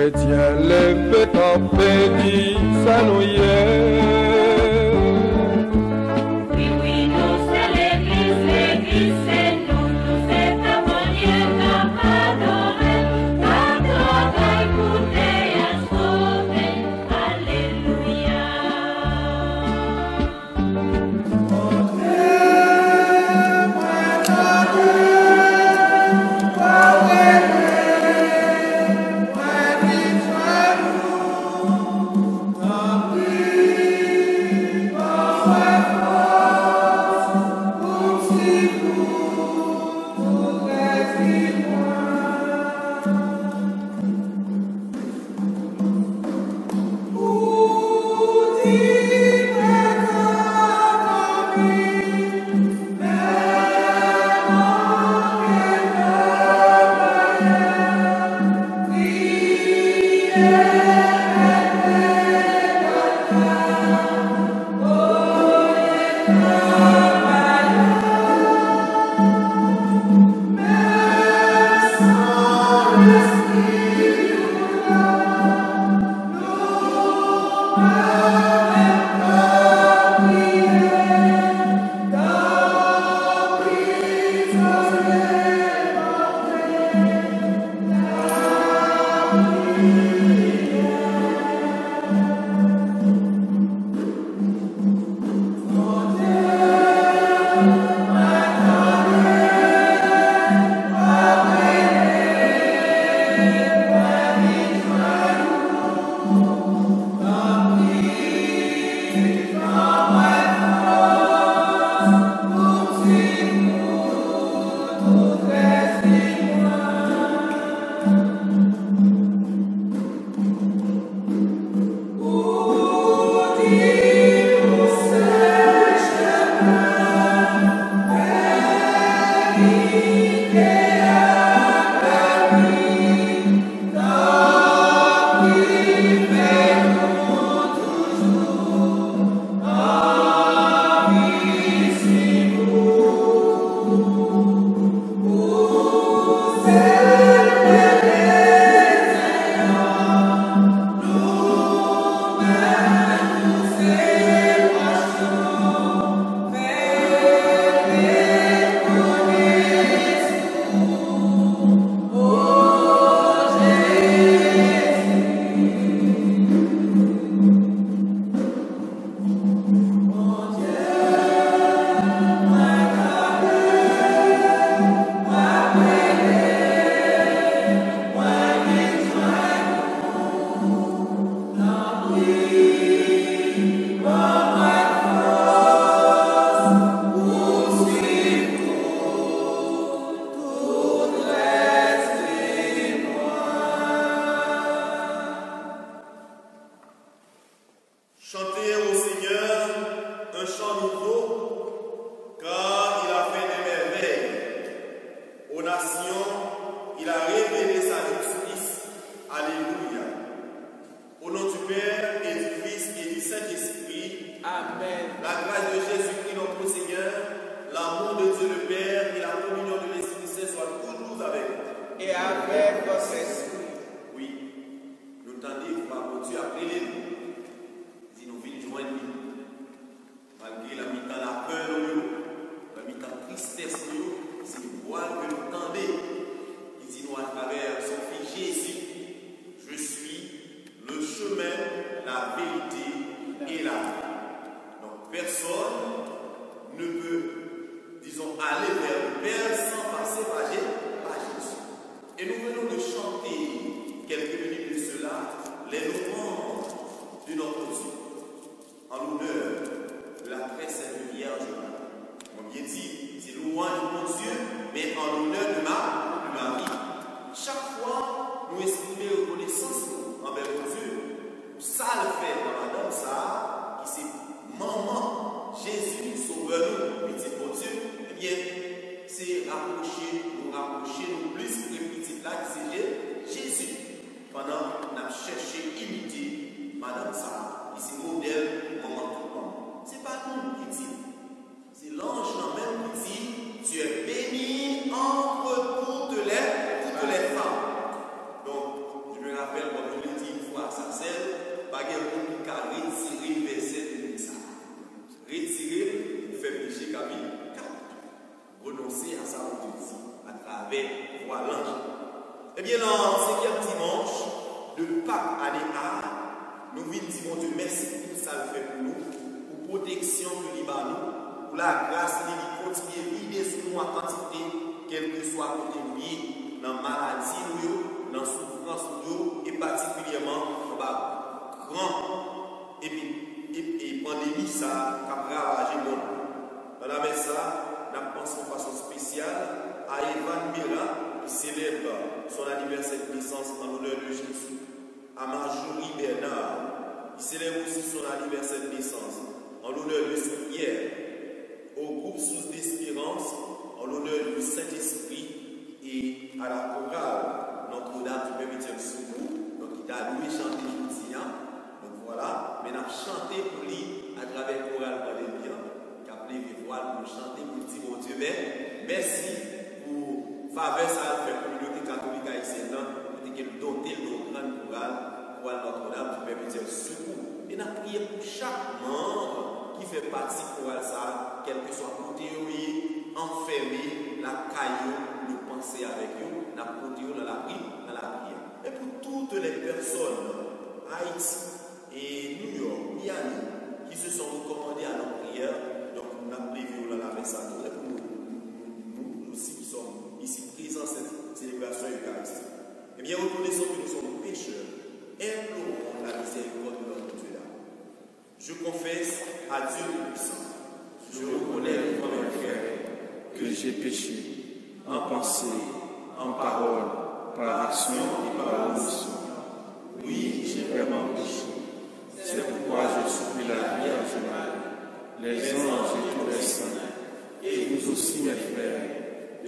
chrétien, lève ta béni, ça nous y est. Oui, oui, nous c'est l'église c'est nous, c'est ta bonne ta pardonner, ta écouter et sauver, alléluia. Chantez au Seigneur un chant nouveau, car il a fait des merveilles. Aux nations, il a révélé sa justice. Alléluia. Au nom du Père et du Fils et du Saint-Esprit. Amen. La grâce de Jésus-Christ notre Seigneur, l'amour de Dieu le Père et la communion de l'Esprit Saint soient toujours avec nous. Et avec votre esprit. Oui. Nous t'en par mon Dieu appelez-nous. Si nous venons joindre lui, malgré la mi-temps la peur, la mi-temps tristesse, c'est le voile que nous tendez. Il dit nous à travers son Fils Jésus, je suis le chemin, la vérité et la vie. Donc personne ne peut, disons, aller vers le Père sans passer par Jésus. Et nous venons de chanter quelques minutes de cela, les louanges de notre Dieu, en l'honneur de la très sainte Vierge Marie. Comme bien dit, c'est louange de mon Dieu, mais en l'honneur de Marie. Chaque fois, nous exprimons reconnaissance envers mon Dieu. Ça le fait dans Madame ça, qui c'est maman, Jésus, sauveur nous, petit bon Dieu. Eh bien, c'est rapprocher nous plus que le petit là qui c'est Jésus. Pendant qu'on a cherché imiter Madame ça, ici modèle, maman tout le monde. C'est pas nous qui dit, c'est l'ange même qui dit, tu es béni entre toutes les femmes. Donc, je me rappelle quand penser à ça aujourd'hui, à travers l'ange. Eh bien, dans le 5e dimanche de Pâques année A, nous venons dire, mon Dieu, merci pour tout ça le fait pour nous, pour protection que nous, pour la grâce qui continue à vider sur nous en quantité, quel que soit côté lié, dans la maladie, dans la souffrance, et particulièrement dans la grande pandémie, ça a ravagé le monde. Dans la messe, nous pensons de façon spéciale à Evan Mira, qui célèbre son anniversaire de naissance en l'honneur de Jésus, à Marjorie Bernard, qui célèbre aussi son anniversaire de naissance en l'honneur de Saint-Pierre, au groupe Source d'Espérance en l'honneur du Saint-Esprit et à la chorale Notre-Dame du Perpétuel Secours, donc il a loué chanter Joudia. Donc voilà, mais nous avons chanté pour lui à travers le chorale Valéria, qui a appelé Vivoile pour chanter pour dire mon Dieu, merci pour faveur ça a fait pour la communauté catholique haïtienne, et qu'elle doté de grande chorale pour Notre-Dame du Perpétuel Secours. Et nous avons prié pour chaque membre qui fait partie de ça, quel que soit le côté enfermé, la caillou, nous penser avec eux, nous protéger dans la prière. Et pour toutes les personnes, Haïti et New York, Miami, qui se sont recommandées à nos prières, donc nous avons prévu dans la messe à nous, et pour nous aussi qui sommes ici présents à cette célébration eucharistique. Eh bien, reconnaissons que nous sommes pécheurs, implorons la miséricorde de notre Dieu. Je confesse à Dieu Tout-Puissant, je reconnais devant mes frères que j'ai péché en pensée, en parole, par action et par omission. Oui, j'ai vraiment péché. C'est pourquoi je supplie la Vierge Marie, les anges et tous les saints, et vous aussi mes frères,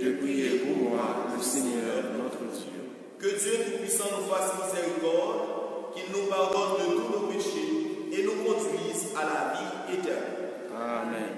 de prier pour moi, le Seigneur notre Dieu. Que Dieu Tout-Puissant nous fasse miséricorde, qu'il nous pardonne de tous nos péchés et nous conduise à la vie éternelle. Amen.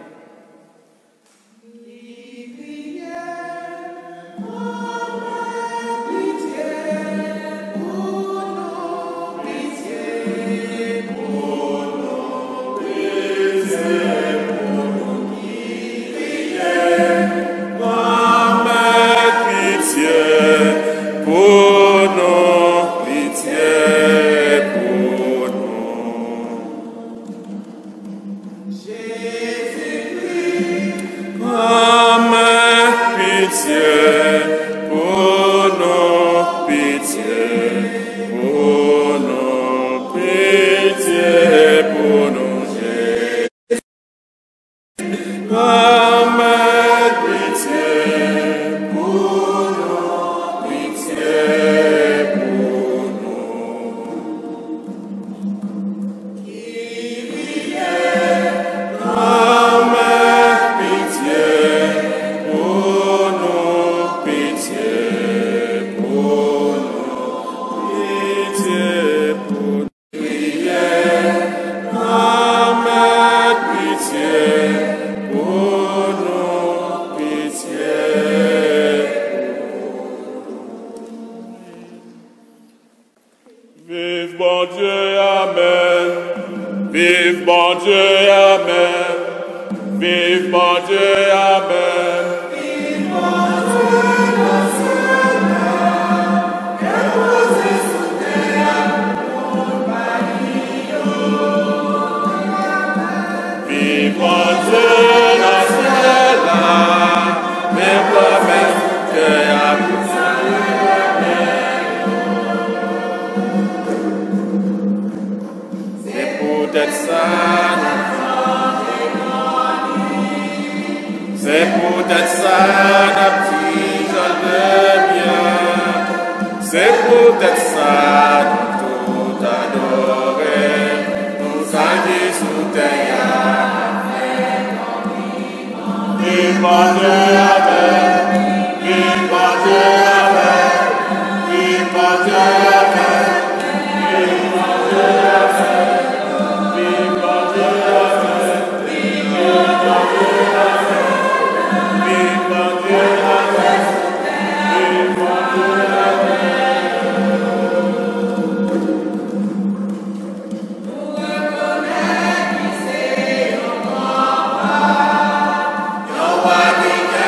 Nobody can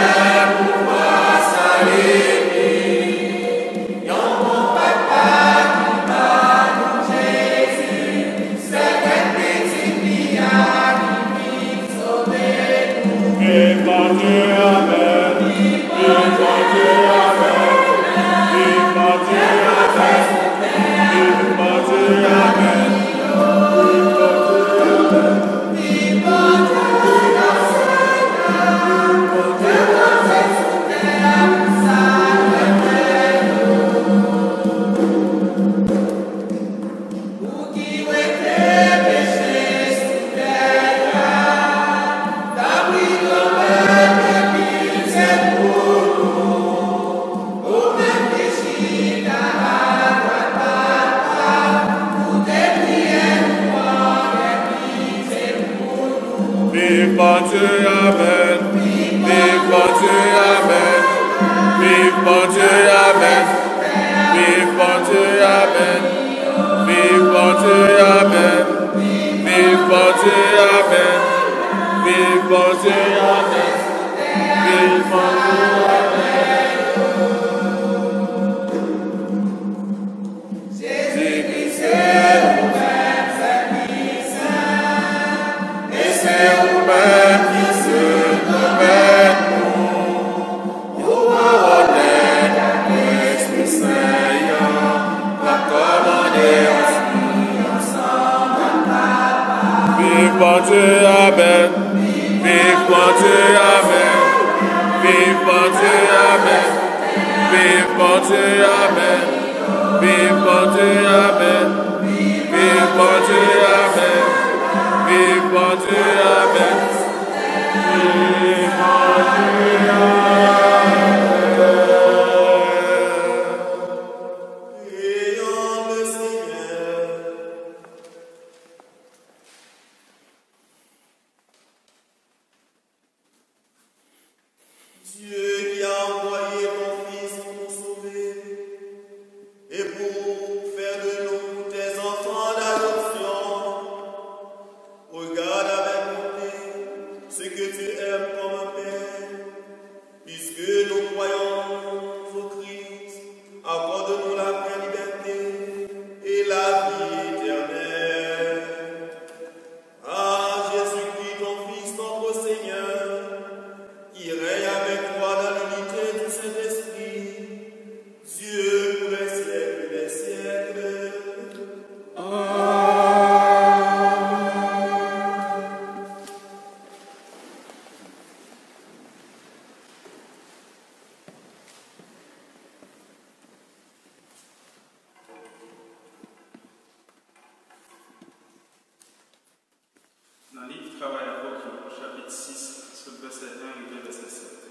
Dans le livre Travail apôtre, chapitre 6, sur le verset 1 et le verset 7.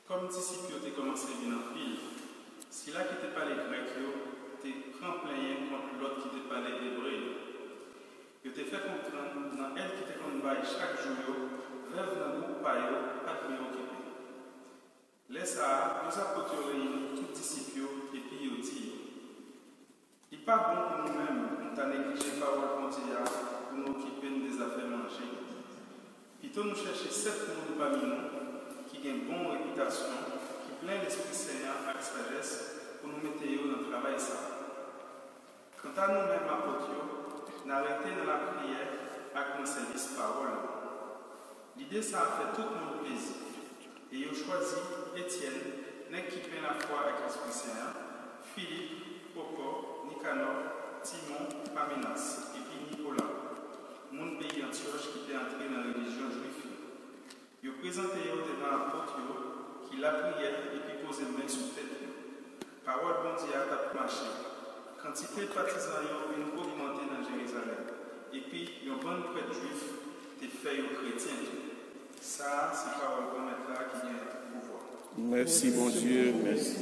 Comme disciples ont commencé à venir en pile, si là qui n'était pas les Grecs, t'es crampléen contre l'autre qui n'était pas les Hébreux. Ils t'es fait comprendre dans elle qui t'est comme bail chaque jour, veuve dans le groupe païo, pas de préoccupé. Laisse à nous apôtres réunis, tous disciples, et puis ils disent. Il n'est pas bon pour nous-mêmes, on t'a négligé parole continue pour nous occuper des affaires manger. Plutôt nous chercher 7 personnes parmi nous qui ont une bonne réputation, qui plein l'Esprit Seigneur avec sagesse pour nous mettre dans le travail ça. Quant à nous-mêmes, apôtres, n'arrêtez dans la prière avec nos services parole. L'idée, ça a fait tout le monde plaisir. Et ils ont choisi Étienne, qui plein la foi avec l'Esprit Seigneur, Philippe, Popo, Nicanor, Timon, Paminas et puis Nicolas. Mon pays Antioche qui était entré dans la religion juive. Ils ont présenté devant l'apôtre qui l'a prié et puis posé main sur tête. Parole bon Dieu a tapé marché. Quantité de partisans ont une augmentée dans Jérusalem. Et puis, un bon prêtre juif est fait aux chrétiens. Ça, c'est parole bon maître là qui vient pouvoir. Merci, bon Dieu, merci.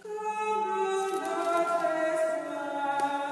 Comme notre espoir.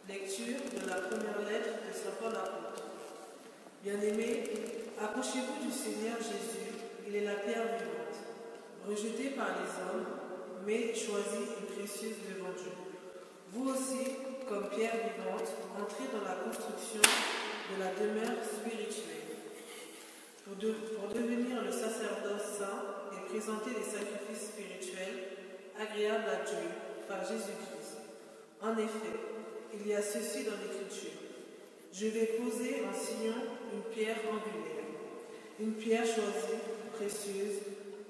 Lecture de la première lettre de Saint Paul apôtre. Bien-aimés, approchez-vous du Seigneur Jésus, il est la pierre vivante, rejetée par les hommes, mais choisie et précieuse devant Dieu. Vous aussi, comme pierre vivante, entrez dans la construction de la demeure spirituelle, pour devenir le sacerdoce saint et présenter des sacrifices spirituels agréables à Dieu par Jésus-Christ. En effet, il y a ceci dans l'Écriture. Je vais poser en Sion une pierre angulaire, une pierre choisie, précieuse.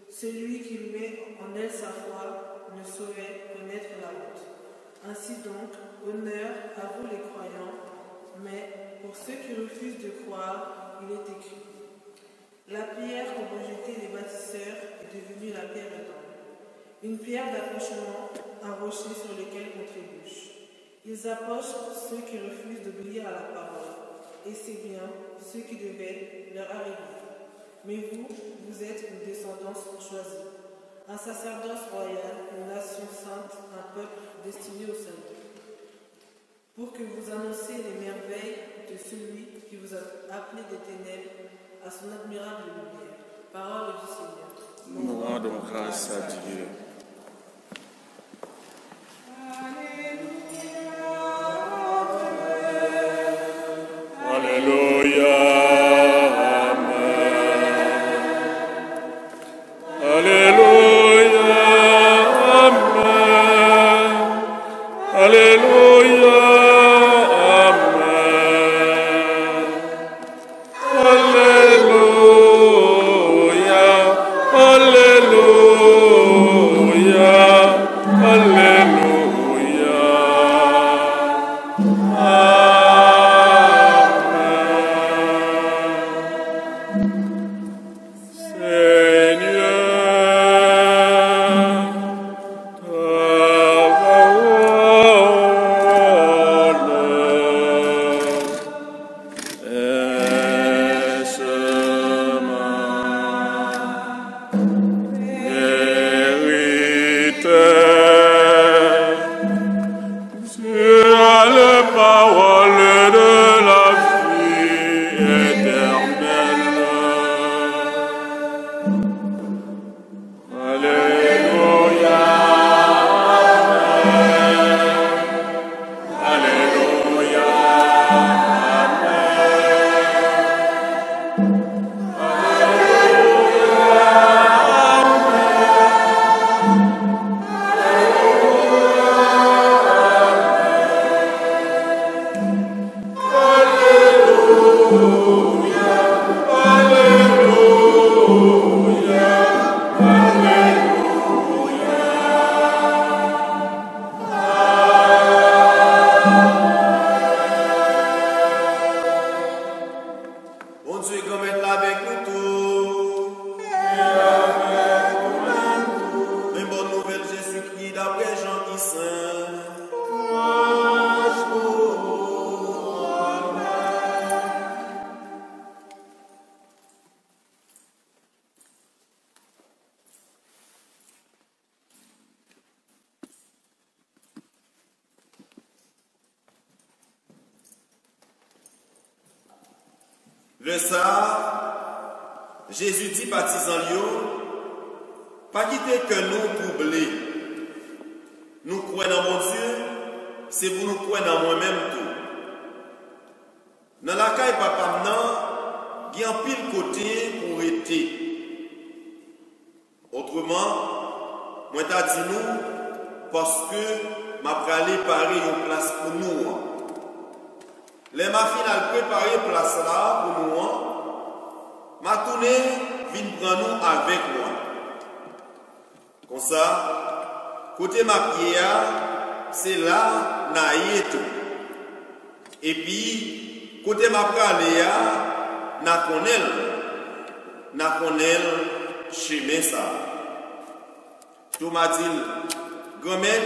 Celui qui met en elle sa foi ne saurait connaître la honte. Ainsi donc, honneur à vous les croyants, mais pour ceux qui refusent de croire, il est écrit. La pierre qu'ont rejetée les bâtisseurs est devenue la pierre d'angle, une pierre d'accrochement, un rocher sur lequel on trébuche. Ils approchent ceux qui refusent d'obéir à la parole, et c'est bien ce qui devait leur arriver. Mais vous, vous êtes une descendance choisie, un sacerdoce royal, une nation sainte, un peuple destiné au salut, pour que vous annonciez les merveilles de celui qui vous a appelé des ténèbres à son admirable lumière. Parole du Seigneur. Nous rendons grâce à Dieu. Alléluia, Amen. Alléluia, Amen. Alléluia, Amen. Alléluia, Alléluia, Alléluia. Le ça, Jésus dit partisans lions, pas quitter que nous troubler. Nous croyons dans mon Dieu, c'est pour nous croire dans moi-même tout. Dans la caille papa maintenant, il y a un pile côté pour être. Autrement, moi t'as dit nous parce que m'a pralé parer une place pour nous. Les ma final préparer place là pour nous. Ma tournée vient prendre nous avec moi. Comme ça, côté ma pierre, c'est là naïe tout. Et puis côté ma praléa, na connaît chemin ça. Tout m'a dit, grand-mère,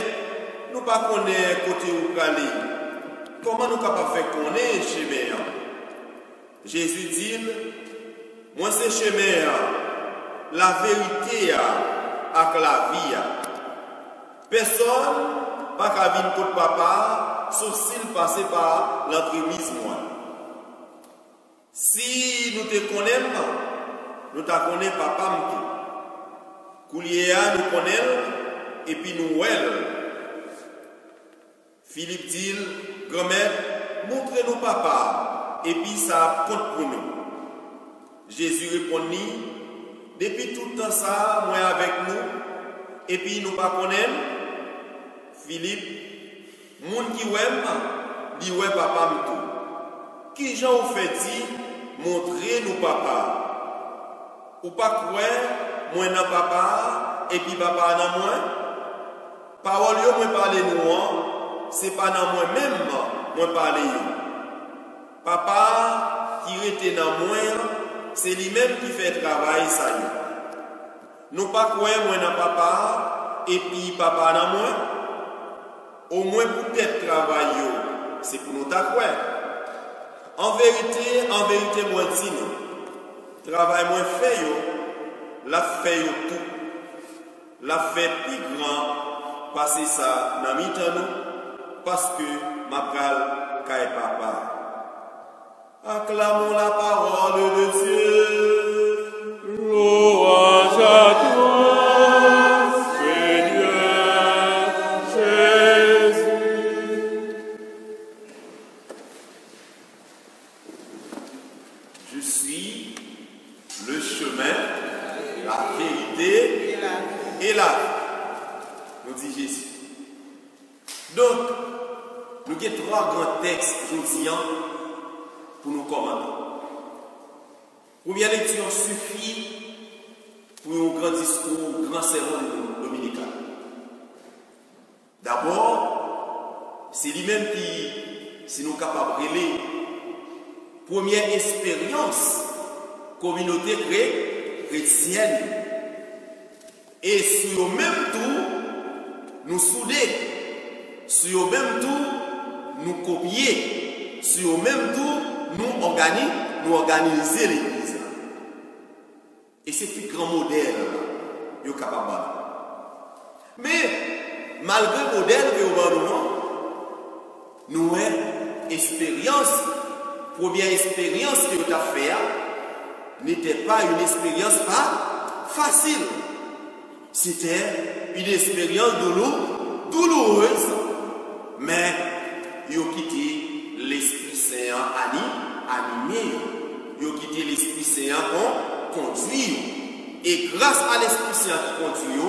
nous pas connaît côté où pralé. Comment nous capables faire connaître chemin? Jésus dit, moi c'est chemin, la vérité avec la vie. Personne pas qu'à venir contre papa sauf s'il passait par l'entremise moi. Si nous te connaissons, nous te connaissons papa m'ti. Kouliéa nous connaissons et puis nous elle. Philippe dit, grand-mère, montrez-nous papa et puis ça compte pour nous. Jésus répondit, depuis tout le temps ça, moi avec nous, et puis nous pas connaissons. Philippe, moun qui ouem, dit ouais papa m'tou. Qui j'en vous fait dit, montrez-nous papa. Ou pas quoi, moi nan papa, et puis papa nan moi. Parole yo moi parler nous, c'est pas nan moi même, moi parler yo. Papa qui était dans moi, c'est lui-même qui fait travail ça yo. Nous pas quoi moi nan papa, et puis papa nan moi. Au moins peut-être travail yo, c'est pour nous ta quoi. En vérité, moi dis nous, travail moi fait yo, la fait yo tout, la fait plus grand, passer ça dans mi-temps nous, parce que ma pral caille papa. Acclamons la parole de Dieu. Louange à toi, Seigneur Jésus. Je suis le chemin, la vérité et la vie, nous dit Jésus. Donc, nous avons trois grands textes aujourd'hui pour nous commander. Première lecture suffit pour un grand discours, grand sermon dominical. D'abord, c'est lui-même qui, si nous sommes capables de relayer, première expérience communauté chrétienne. Et sur le même tour, nous souder. Sur le même tour, nous copier. Sur le même tour, nous organiser l'église. Et c'est un grand modèle que nous sommes capables. Mais, malgré le modèle que nous avons, première expérience que nous avons fait, n'était pas une expérience facile. C'était une expérience douloureuse, mais ils ont quitté l'Esprit Saint animé, ils ont quitté l'Esprit Saint conduit. Et grâce à l'Esprit Saint qui conduit,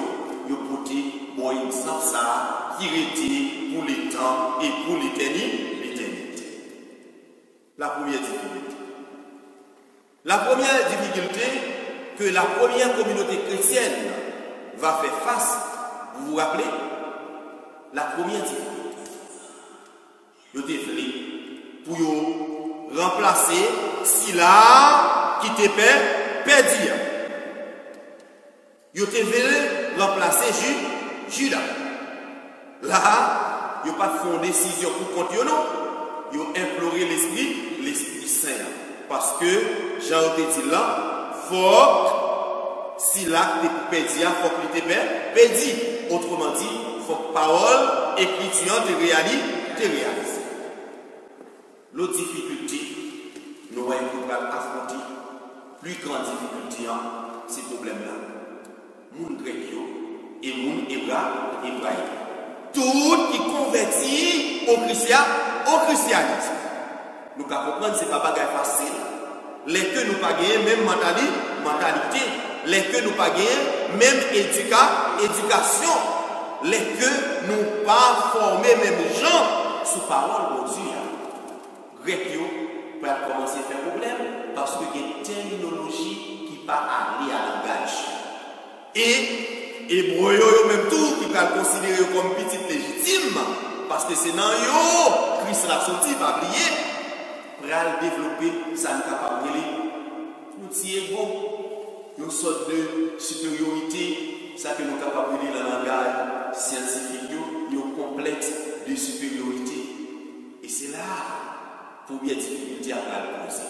ils ont porté bon exemple ça qui était pour les temps et pour l'éternité. La première difficulté. La première difficulté que la première communauté chrétienne va faire face, vous vous rappelez, la première difficulté. Vous devez pour remplacer Sila qui te perdu. Vous devez remplacer Judas. Là, vous n'avez pas fait une décision pour continuer, vous avez imploré l'Esprit Saint. Parce que, Jean te dit là, faut, si l'acte est perdu, il faut qu'il te perdu. Autrement dit, il faut que parole, écriture, te réalise. L'autre difficulté, nous avons affronter, plus grande difficulté, c'est ce problème-là. Moun grec et moun hébraïque. Tout qui convertit au christianisme. Nous pouvons comprendre que ce n'est pas bagage facile. Les que nous pas gagner même mentalité, les que nous pas gagner même éducation, les que nous pas former même gens sous parole de Dieu. Grec peut commencer à faire problème parce qu'il y a une terminologie qui pas aller à langage. Et hébreu même tout qui peut considérer comme petit légitime parce que c'est dans yo Christ l'a sorti pas oublier pour développer ça nous capable nous tirer bon une sorte de supériorité ça que nous capable de dans le langage scientifique un complexe de supériorité et c'est là pour bien difficulté à le poser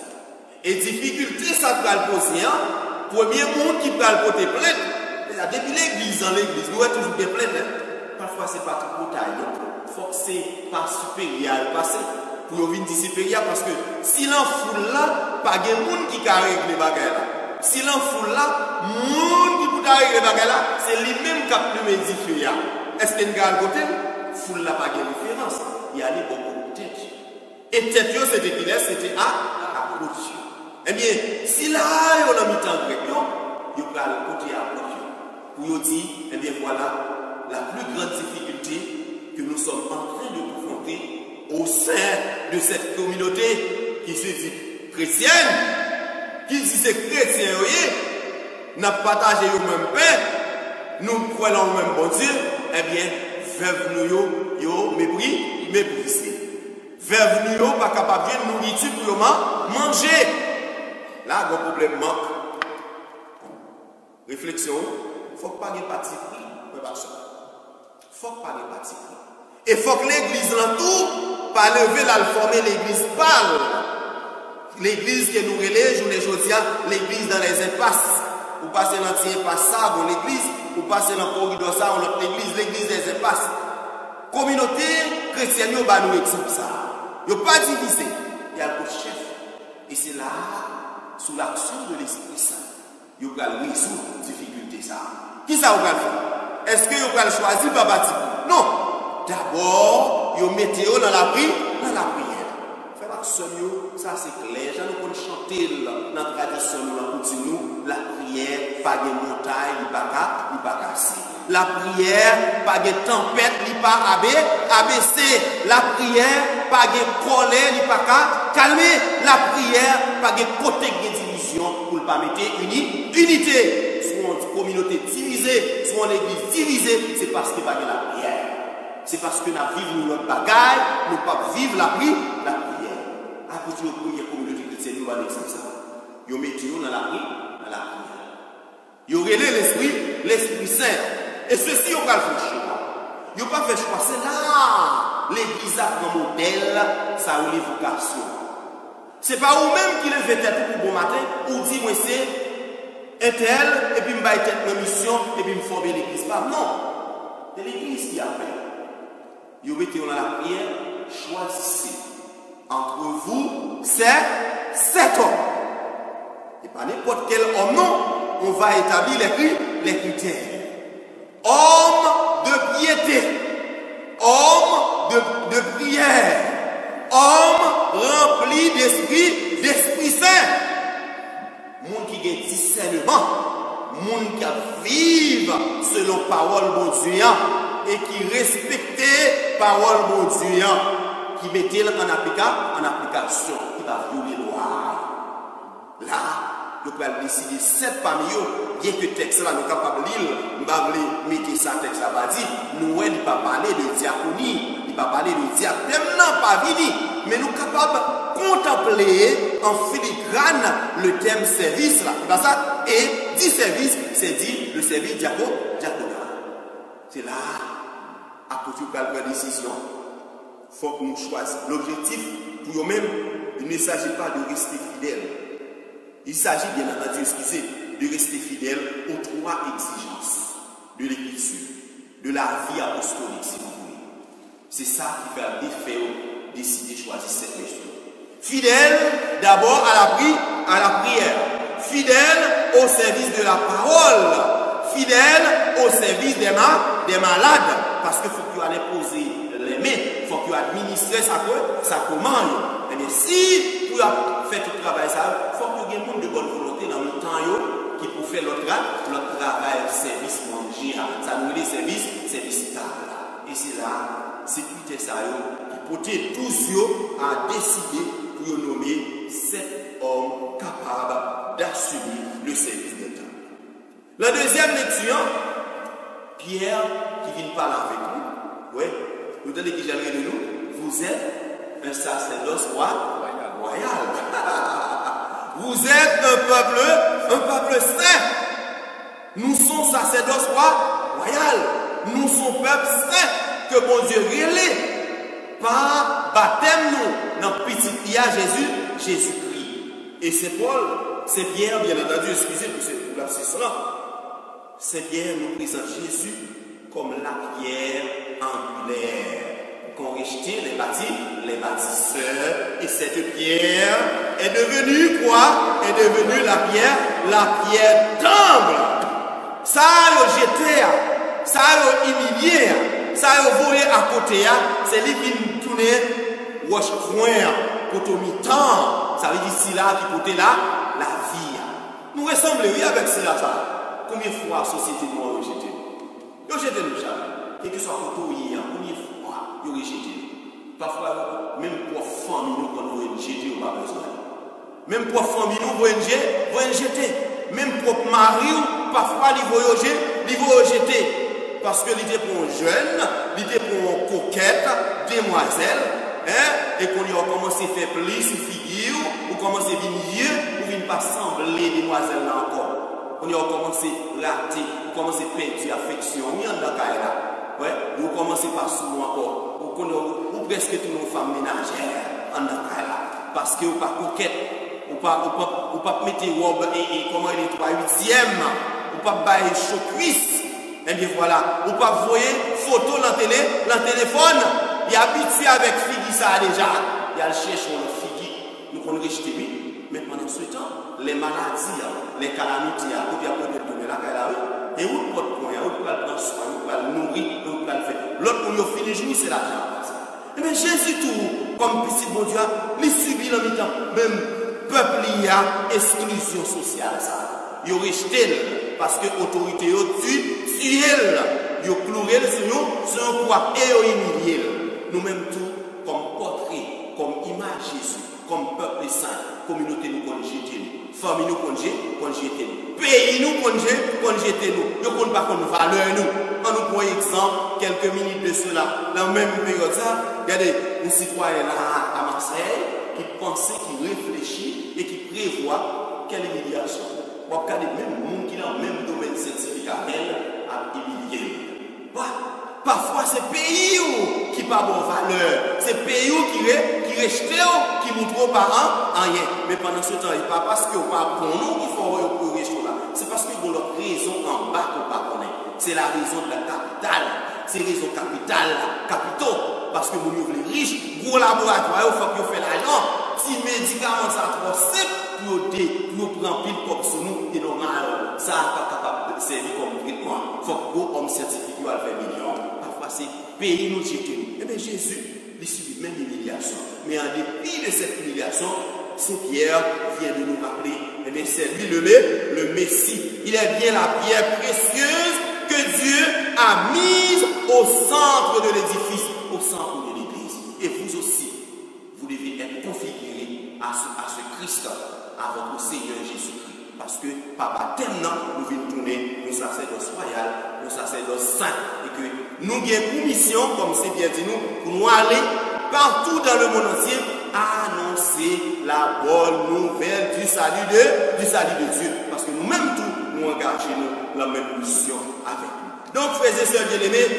et difficulté ça va le poser premier monde qui peut le porter plainte depuis l'église, nous avons toujours des plaintes. parfois c'est pas trop taille. Il faut que c'est pas supérieur passer pour venir dire supérieur parce que si l'on foule là, pas de monde qui a réglé les bagages là. Si l'on foule là, monde qui peut régler les bagages là, c'est lui-même qui a pu m'édifier. Est-ce qu'il y a un côté? Foule là, pas de référence. Il y a les bonbons de tête. Et tête, c'était qui? C'était à côté. Eh bien, si là, on a mis temps grec, il y a le côté à côté. Pour dire, eh bien voilà, la plus grande difficulté que nous sommes en train de confronter au sein de cette communauté qui se dit chrétienne, qui dit c'est chrétien, n'a partagé le même pain, nous croyons au même bon Dieu, eh bien, veuve nous yo méprisé. Veuve nous yo pas capable de nourriture pour manger. Là, le problème manque. Réflexion, il faut pas de parti pris. Il faut pas de parti pris. Et il faut que l'église l'entoure, pas lever la former l'église pâle. L'église que nous relève, je ne dis l'église dans les impasses. Vous passez dans l'impasse ça, dans l'église, vous passez dans le corridor ça, dans l'église des impasses. Communauté chrétienne, nous avons exemple ça. Il n'y a pas divisé. Il y a le chef. Et c'est là, sous l'action de l'Esprit Saint, il y a résoudre la difficulté ça. Qui ça vous va faire? Est-ce que vous allez choisir par bâtiment? Non. D'abord, vous mettez dans la prière. Faire l'action, ça c'est clair. J'en ai chanter dans la tradition, nous, la prière, pas de montagne, ni pas cassé. La prière, pas de tempête, ni pas abaissé. La prière, pas de colère, ni pas calmer. La prière, pas de côté de division pour ne pas mettre unité. Soit une communauté divisée, soit une église divisée, c'est parce qu'il n'y a pas de la prière. C'est parce que nous vivons notre bagaille, nous ne pouvons pas vivre la prière. À côté de la première communauté chrétienne, nous allons exemple ça. Nous mettons dans la prière. Nous relèvons l'Esprit Saint. Et ceci, on va le faire choix. Ils n'ont pas fait choix. C'est là l'église a un modèle, ça a une vocation. Ce n'est pas vous-même qui levez tête pour bon matin, ou dit, moi c'est un tel, et puis je vais tête ma mission, et puis je former l'église. Non. C'est l'église qui a fait. Ils mettez dans la prière, choisissez entre vous, sept hommes. Et pas n'importe quel homme, non. On va établir les critères. Homme de piété, homme de prière, homme rempli d'esprit saint, monde qui a discernement, monde qui vive selon parole bon Dieu et qui respecte parole bon Dieu, qui mettait en application, qui va violer la loi. Là, nous pouvons décider 7 parmi eux, bien que le texte là, nous sommes capables de lire, nous pouvons mettre ça texte là, nous ne pouvons pas parler de diaconie, nous ne pouvons pas parler de diacre, non pas vini, mais nous sommes capables de contempler en filigrane le thème service là, ça, et dit service, c'est dit le service diaconal. C'est là, à côté de la décision, il faut que nous choisissions. L'objectif, pour nous-mêmes, il ne s'agit pas de rester fidèle. Il s'agit bien entendu, excusez, de rester fidèle aux 3 exigences de l'Écriture, de la vie apostolique, si vous voulez. C'est ça qui fait l'effet de décider de choisir cette question. Fidèle d'abord à la prière, fidèle au service de la parole, fidèle au service des malades, parce qu'il faut qu'il aille poser les mains, il faut qu'il administre sa commande. Eh bien, si vous faites tout le travail, il faut qu'il y ait des gens de bonne volonté dans le temps qui pour faire notre travail, service manger, ça nous dit service stable. Et c'est là, sécurité ça qui porte tous à décider pour nommer 7 hommes capables d'assumer le service d'État. La deuxième lecture, Pierre qui vient parler avec nous. Oui, vous donnez qui j'aimerais de nous. Vous êtes un sacerdoce royal. Vous êtes un peuple saint. Nous sommes sacerdoce royal. Nous sommes peuple saint que bon Dieu relève par baptême nous dans petit Jésus-Christ. Et c'est Paul, c'est Pierre, bien entendu, excusez pour lapsus là. C'est Pierre nous présente Jésus comme la pierre angulaire. Qu'on rejetait les bâtisseurs, et cette pierre est devenue quoi? Est devenue la pierre d'angle. Ça a jeté, ça a humilié, ça a volé à côté, c'est lui qui tourne roche coin, côté mi-temps, ça veut dire si là qui côté là, la vie. Nous ressemblerions avec cela. Combien de fois la société nous a rejeté? Nous rejeté nous jamais. Et que ce soit côté hier, combien de fois nous rejeté? Parfois, même pour famille, nous quand nous rejeté, on n'a pas besoin. Même pour famille, nous rejeté. Même pour mari, parfois, ils vont rejeter. Parce que l'idée pour un jeune, l'idée pour une coquette, demoiselle, et qu'on y a commencé à faire plus ou figure, ou commencé à venir, ou ne pas sembler demoiselle là encore. On y a commencé à rater, ou commencé à perdre l'affection. On y a dans là. Ouais, ou commencé par souvent encore. Ou presque toutes nos femmes ménagères en là. Parce que ou pas coquette, ou pas mettre robe et comment il est 3/8e, ou pas bailler chaud cuisse. Et bien voilà, ou pas voir photo dans le téléphone, il est habitué avec Figui ça déjà. Il a le cherche le Figui, nous qu'on rejeté lui. Mais pendant ce temps, les maladies, les calamités, ou bien pour donner la calamité, et où pour le point, où pour le prendre soin, où pour le nourrir, où pour le faire. L'autre pour lui finir jouer, c'est l'argent. Et bien Jésus tout, comme petit bon Dieu, il subit le mi-temps. Même peuple il y a exclusion sociale ça. Il rejeté parce que l'autorité est sur elle. Il cloué sur un poids et il humilié. Nous-mêmes tout, comme portrait, comme image Jésus, comme peuple saint, communauté nous conjeté, famille nous conjeté, pays nous conjeté, nous ne connaissons pas qu'on valeur nous. On nous prend exemple, quelques minutes de cela, dans la même période, ça, regardez, un citoyen à Marseille qui pensait, qui réfléchit et qui prévoit quelle humiliation. On regarde même le monde qui est dans le même domaine certificationnel à humilier. Parfois, c'est pays qui n'a pas bonne valeur. C'est pays qui reste, qui montre aux parents rien. Mais pendant ce temps, il pas parce que pas pour nous qu'il faut rester là. C'est parce qu'il y a leur raison en bas qu'on ne pas connaître. C'est la raison de la capitale. C'est la raison capitaux. Parce que vous voulez riche, gros laboratoire, il faut que vous fassiez l'argent. Si les médicaments sont trop simples, pour prendre pile comme sur nous, c'est normal. Ça n'est pas capable de servir comme traitement. Il faut que vous, homme scientifique, vous faire millions. Parfois, c'est pays nous jeter. Eh bien, Jésus, il subit même l'humiliation. Mais en dépit de cette humiliation, Saint-Pierre vient de nous rappeler, eh bien, c'est lui le Messie. Il est bien la pierre précieuse que Dieu a mise au centre de l'édifice, au centre de l'église. Et vous aussi, vous devez être configurés à ce Christ, à votre Seigneur Jésus-Christ. Parce que par baptême, nous venons tourner nos sacerdoces royales, nos sacerdoces saints, et que nous avons une mission, comme c'est bien dit nous, pour nous aller partout dans le monde entier, annoncer la bonne nouvelle du salut de Dieu. Parce que nous-mêmes tous, nous engageons la même mission avec nous. Donc, frères et sœurs bien-aimés,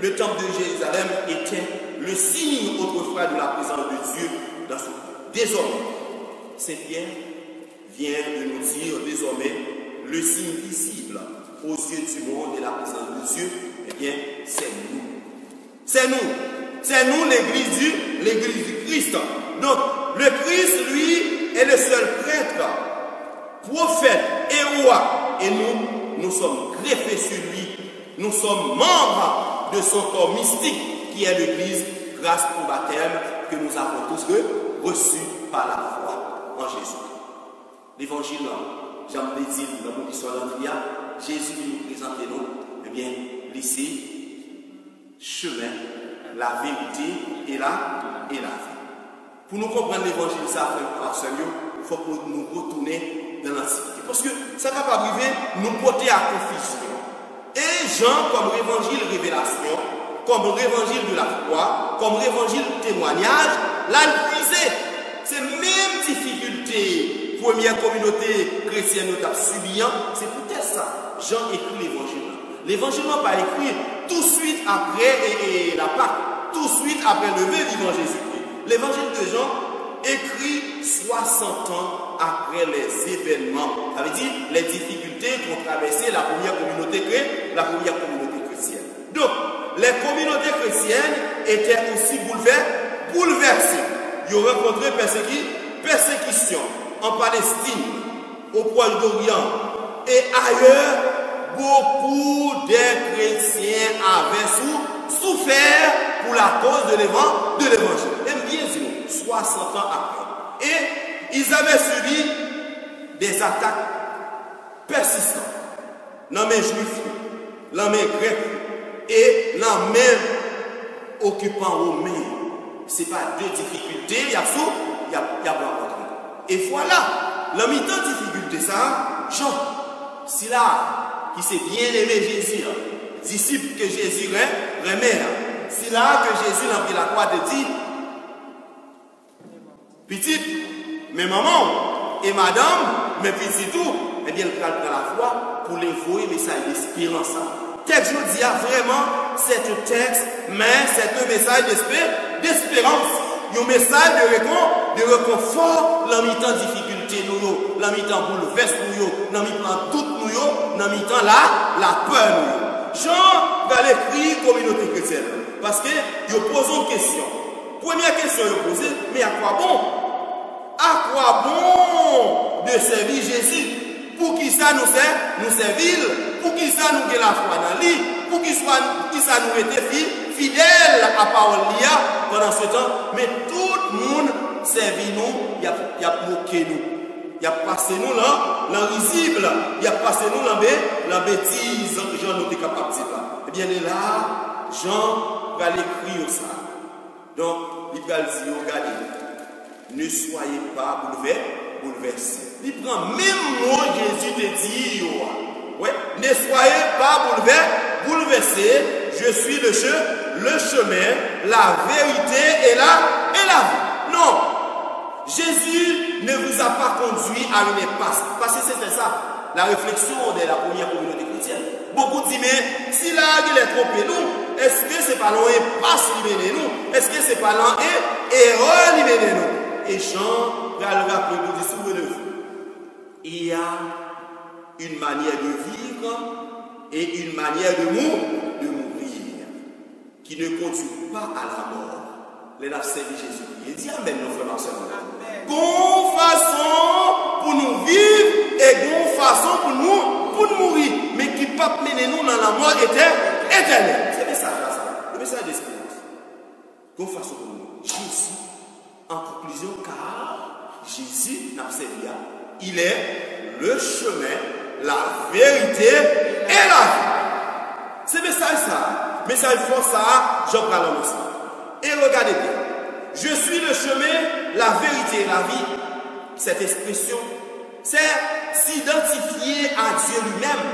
le temple de Jérusalem était le signe autrefois de la présence de Dieu dans ce monde. Désormais, Saint-Pierre vient de nous dire désormais le signe visible aux yeux du monde et la présence de Dieu, eh bien, c'est nous. C'est nous. C'est nous l'église du Christ. Donc, le Christ, lui, est le seul prêtre, prophète et roi. Et nous sommes greffés sur lui. Nous sommes membres de son corps mystique qui est l'église grâce au baptême que nous avons tous reçu par la foi en Jésus. L'évangile, j'aime le dire dans mon histoire d'Andria, Jésus nous présente nous, eh bien, lycée, chemin, la vérité et la vie. Pour nous comprendre l'évangile, ça fait il faut que nous retourner dans l'Antiquité. Parce que ça va pas arriver, nous porter à confusion. Et Jean, comme évangile révélation, comme l'évangile de la foi, comme l'évangile témoignage, l'a puisé. Ces mêmes difficultés, première communauté chrétienne nous a subi, c'est peut-être ça. Jean écrit l'évangile. L'évangile n'a pas écrit tout de suite après la Pâque, tout de suite après le vivant Jésus-Christ. L'évangile de Jean écrit 60 ans après les événements, ça veut dire les difficultés qu'ont traversé la première communauté chrétienne. Donc, les communautés chrétiennes étaient aussi bouleversées. Ils ont rencontré persécution en Palestine, au Proche-Orient et ailleurs. Beaucoup de chrétiens avaient souffert pour la cause de l'évangile. Et bien sûr, 60 ans après. Et ils avaient subi des attaques persistantes. Dans les juifs, dans les grecs et dans les occupants romains. Ce n'est pas deux difficultés, il y a rencontré. Et voilà, la mi-temps difficulté ça, Jean, c'est là qui s'est bien aimé Jésus, disciple que Jésus remet. C'est là que Jésus l'a pris la croix de dire, petite, mais maman et madame, mais petit tout, eh bien, elle prend la foi pour les voyer message d'espérance. Texte, je dis vraiment, c'est un texte, mais c'est un message d'espérance. Un message de réconfort dans les temps de difficulté, dans les temps bouleverse, dans les temps doute, dans les temps la peur. Jean va l'écrire communauté chrétienne. Parce que il pose une question. Première question, il pose, mais à quoi bon? À quoi bon de servir Jésus? Pour qui ça nous servir? Pour qui ça nous get la foi dans lui? Pour qui ça nous était fidèle à parole pendant ce temps? Mais tout le monde servit nous, il a moqué nous. Il a passé nous là, l'invisible, il a passé nous la bêtise, Jean nous était capable de dire là. Eh bien là, Jean va l'écrire ça. Donc, il va dire, regardez, ne soyez pas bouleversés. Il prend même mot Jésus te dit, ouais, ne soyez pas bouleversés, je suis le chemin, la vérité et la vie. Non, Jésus ne vous a pas conduit à une impasse. Parce que c'était ça, la réflexion de la première communauté chrétienne. Beaucoup disent, mais si là, il est trompé nous, est-ce que c'est pas l'impasse qui mène nous? Est-ce que c'est pas l'erreur qui mène nous? Et Jean va le rappeler, vous dites, souvenez-vous, il y a une manière de vivre et une manière de mourir qui ne conduit pas à la mort. Les a servi Jésus. Il dit Amen, nos frères et sœurs. Bonne façon pour nous vivre et bonne façon pour nous mourir. Mais qui ne peut pas mener nous dans la mort éternelle. C'est le message là, ça. Le message d'espérance. Bonne façon pour nous. Jésus, en conclusion, car Jésus n'a servi. Il est le chemin, la vérité et la vie. C'est le message ça. Message fort ça, Jean parle de ça. Et regardez bien, je suis le chemin, la vérité et la vie. Cette expression, c'est s'identifier à Dieu lui-même.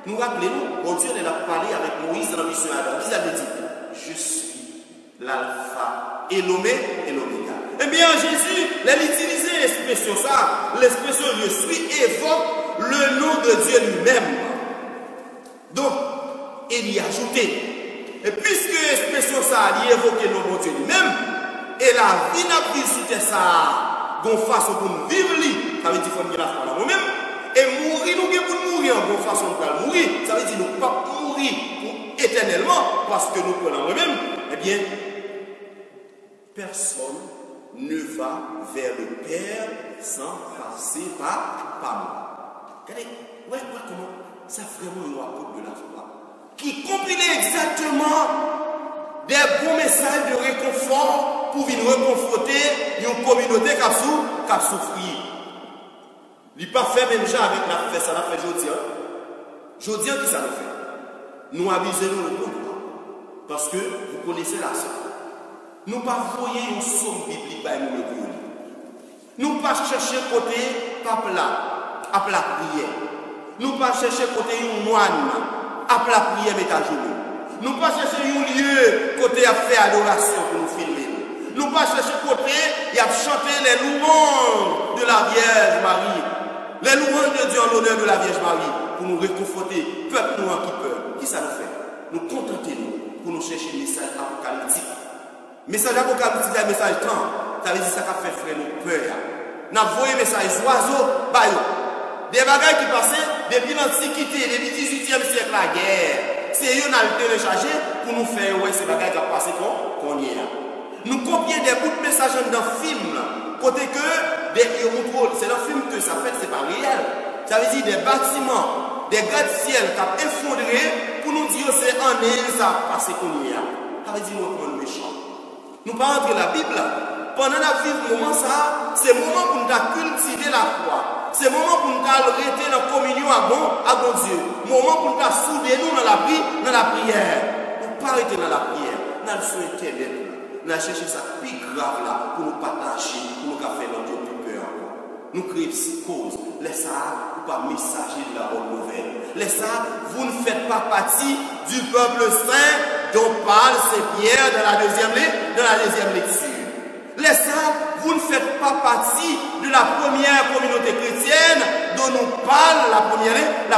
Nous rappelons, bon Dieu, il a parlé avec Moïse dans la mission Adam. Il avait dit, je suis l'alpha et l'oméga. Eh bien, Jésus, il a utilisé l'expression ça. L'expression je suis évoque le nom de Dieu lui-même. Donc, il y a ajouté. Et puisque l'expression ça a évoqué le nom de Dieu lui-même, et la vie n'a plus sur ça, d'une façon pour nous vivre, ça veut dire qu'il faut la foi dans nous-mêmes, et mourir, nous pour mourir en bonne façon pour mourir, ça veut dire nous ne pas mourir éternellement, parce que nous prenons nous-mêmes, eh bien, personne ne va vers le Père sans passer par moi. Regardez, ouais, comment ça vraiment nous apporte de la foi. Qui compile exactement des bons messages de réconfort pour venir réconforter une communauté qui a souffert. Il n'est pas fait même gens avec la fête, ça l'a fait aujourd'hui. Aujourd'hui, qui ça le fait? Nous abusons le bon parce que vous connaissez la sœur. Nous ne pas voyer une somme biblique par nous le brûler. Nous ne pas chercher côté pape là, à la prière. Nous ne pas chercher côté une moine. Après la prière, mettre à genoux. Nous ne pas chercher un lieu côté à faire adoration pour nous filmer. Nous ne pas chercher côté et à chanter les louanges de la Vierge Marie. Les louanges de Dieu en l'honneur de la Vierge Marie pour nous réconforter, peuple noir qui peur. Qui ça nous fait? Nous contenter-nous pour nous chercher le message apocalyptique. Message apocalyptique, c'est un message temps. Ça veut dire ça qui fait frère nous peur. Nous avons un message oiseau, baillot. Des bagages qui passaient depuis l'Antiquité, depuis le 18e siècle, la guerre. c'est eux qui ont téléchargé pour nous faire ouais, ces bagages qui ont passé qu'on y est. Nous copions des bouts de messages dans le film, côté que c'est dans le film que ça fait, c'est pas réel. Ça veut dire des bâtiments, des gratte-ciel qui ont effondré pour nous dire c'est en est ça passé qu'on y est. Ça veut dire nous sommes méchants. Nous ne pas entrer la Bible. Pendant la vie, moment ça, c'est le moment pour nous cultiver la foi. C'est le moment pour nous arrêter la communion à bon Dieu. Le moment pour nous souder nous dans la prière. Nous ne pas arrêter dans la prière. Nous allons souhaiter d'être. Nous allons chercher ça plus grave là pour nous partager, pour nous faire notre Dieu plus peur. Nous créons psychose. Laissez ça, ou pas messager de la bonne nouvelle. Laissez ça, vous ne faites pas partie du peuple saint dont parle Saint-Pierre dans la deuxième lecture. Laissez ça, vous ne faites pas partie de la première communauté chrétienne dont nous parle la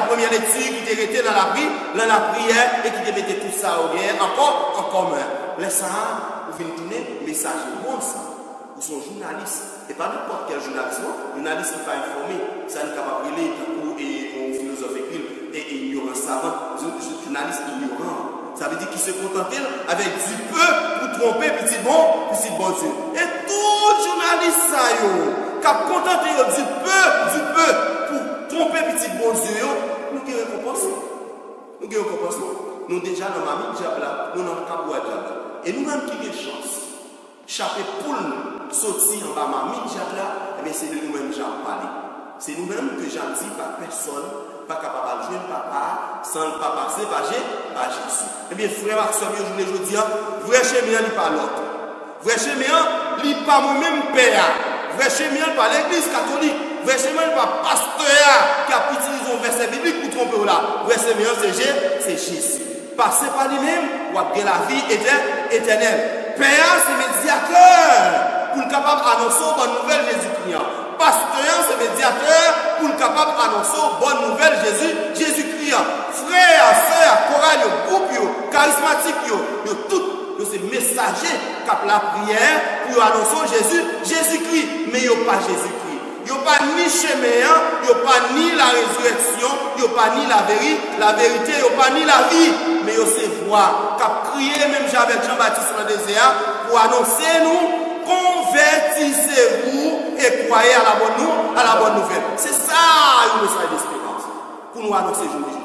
première lecture qui était dans la prière et qui mettait tout ça au bien encore en commun. Laissez ça, vous venez tourner message de monde ça. Vous sont journalistes. Et pas n'importe quel journaliste, journaliste qui n'est pas informé, ça n'est capable de lire ou un philosophe écrit et ignorant savant, journaliste ignorant. Ça veut dire qu'il se contentait avec du peu pour tromper petit bon Dieu. Et tout journaliste ça qui a contenté du peu pour tromper petit bon Dieu, nous qui récompensons. Nous déjà dans ma vie diable là, nous dans le cabouet là. Et nous-mêmes qui avons chance. Chaper poule sortir en bas ma vie diable là, et bien c'est de nous-mêmes qui avons parlé. C'est nous-mêmes que j'en dis par personne. Pas capable de jouer papa sans le papa passer par Jésus. Eh bien, frère, je vous dis, vrai chemin, il n'est pas l'autre. Vrai chemin, il n'est pas moi-même père. Vrai chemin, il n'est pas l'église catholique. Vrai chemin, il n'est pas pasteur qui a utilisé un verset biblique pour tromper là. Vrai chemin, c'est Jésus. Passer par lui-même, ou avoir la vie éternelle. Père, c'est médiateur pour le capable d'annoncer une bonne nouvelle Jésus-Christ. Pasteur, c'est médiateur pour le capable d'annoncer bonne nouvelle Jésus-Christ. Frères, sœurs, chorales, groupes, charismatiques, tous ces messagers qui ont la prière pour annoncer Jésus-Christ. Mais ils n'ont pas Jésus-Christ. Ils n'ont pas ni chemin, ils n'ont pas ni la résurrection, ils n'ont pas ni la vérité, ils n'ont pas ni la vie. Mais ils ont ces voix qui ont crié, même avec Jean-Baptiste dans le désert, pour annoncer nous. Convertissez-vous et croyez à la bonne nouvelle. C'est ça le message d'espérance. Pour nous annoncer aujourd'hui.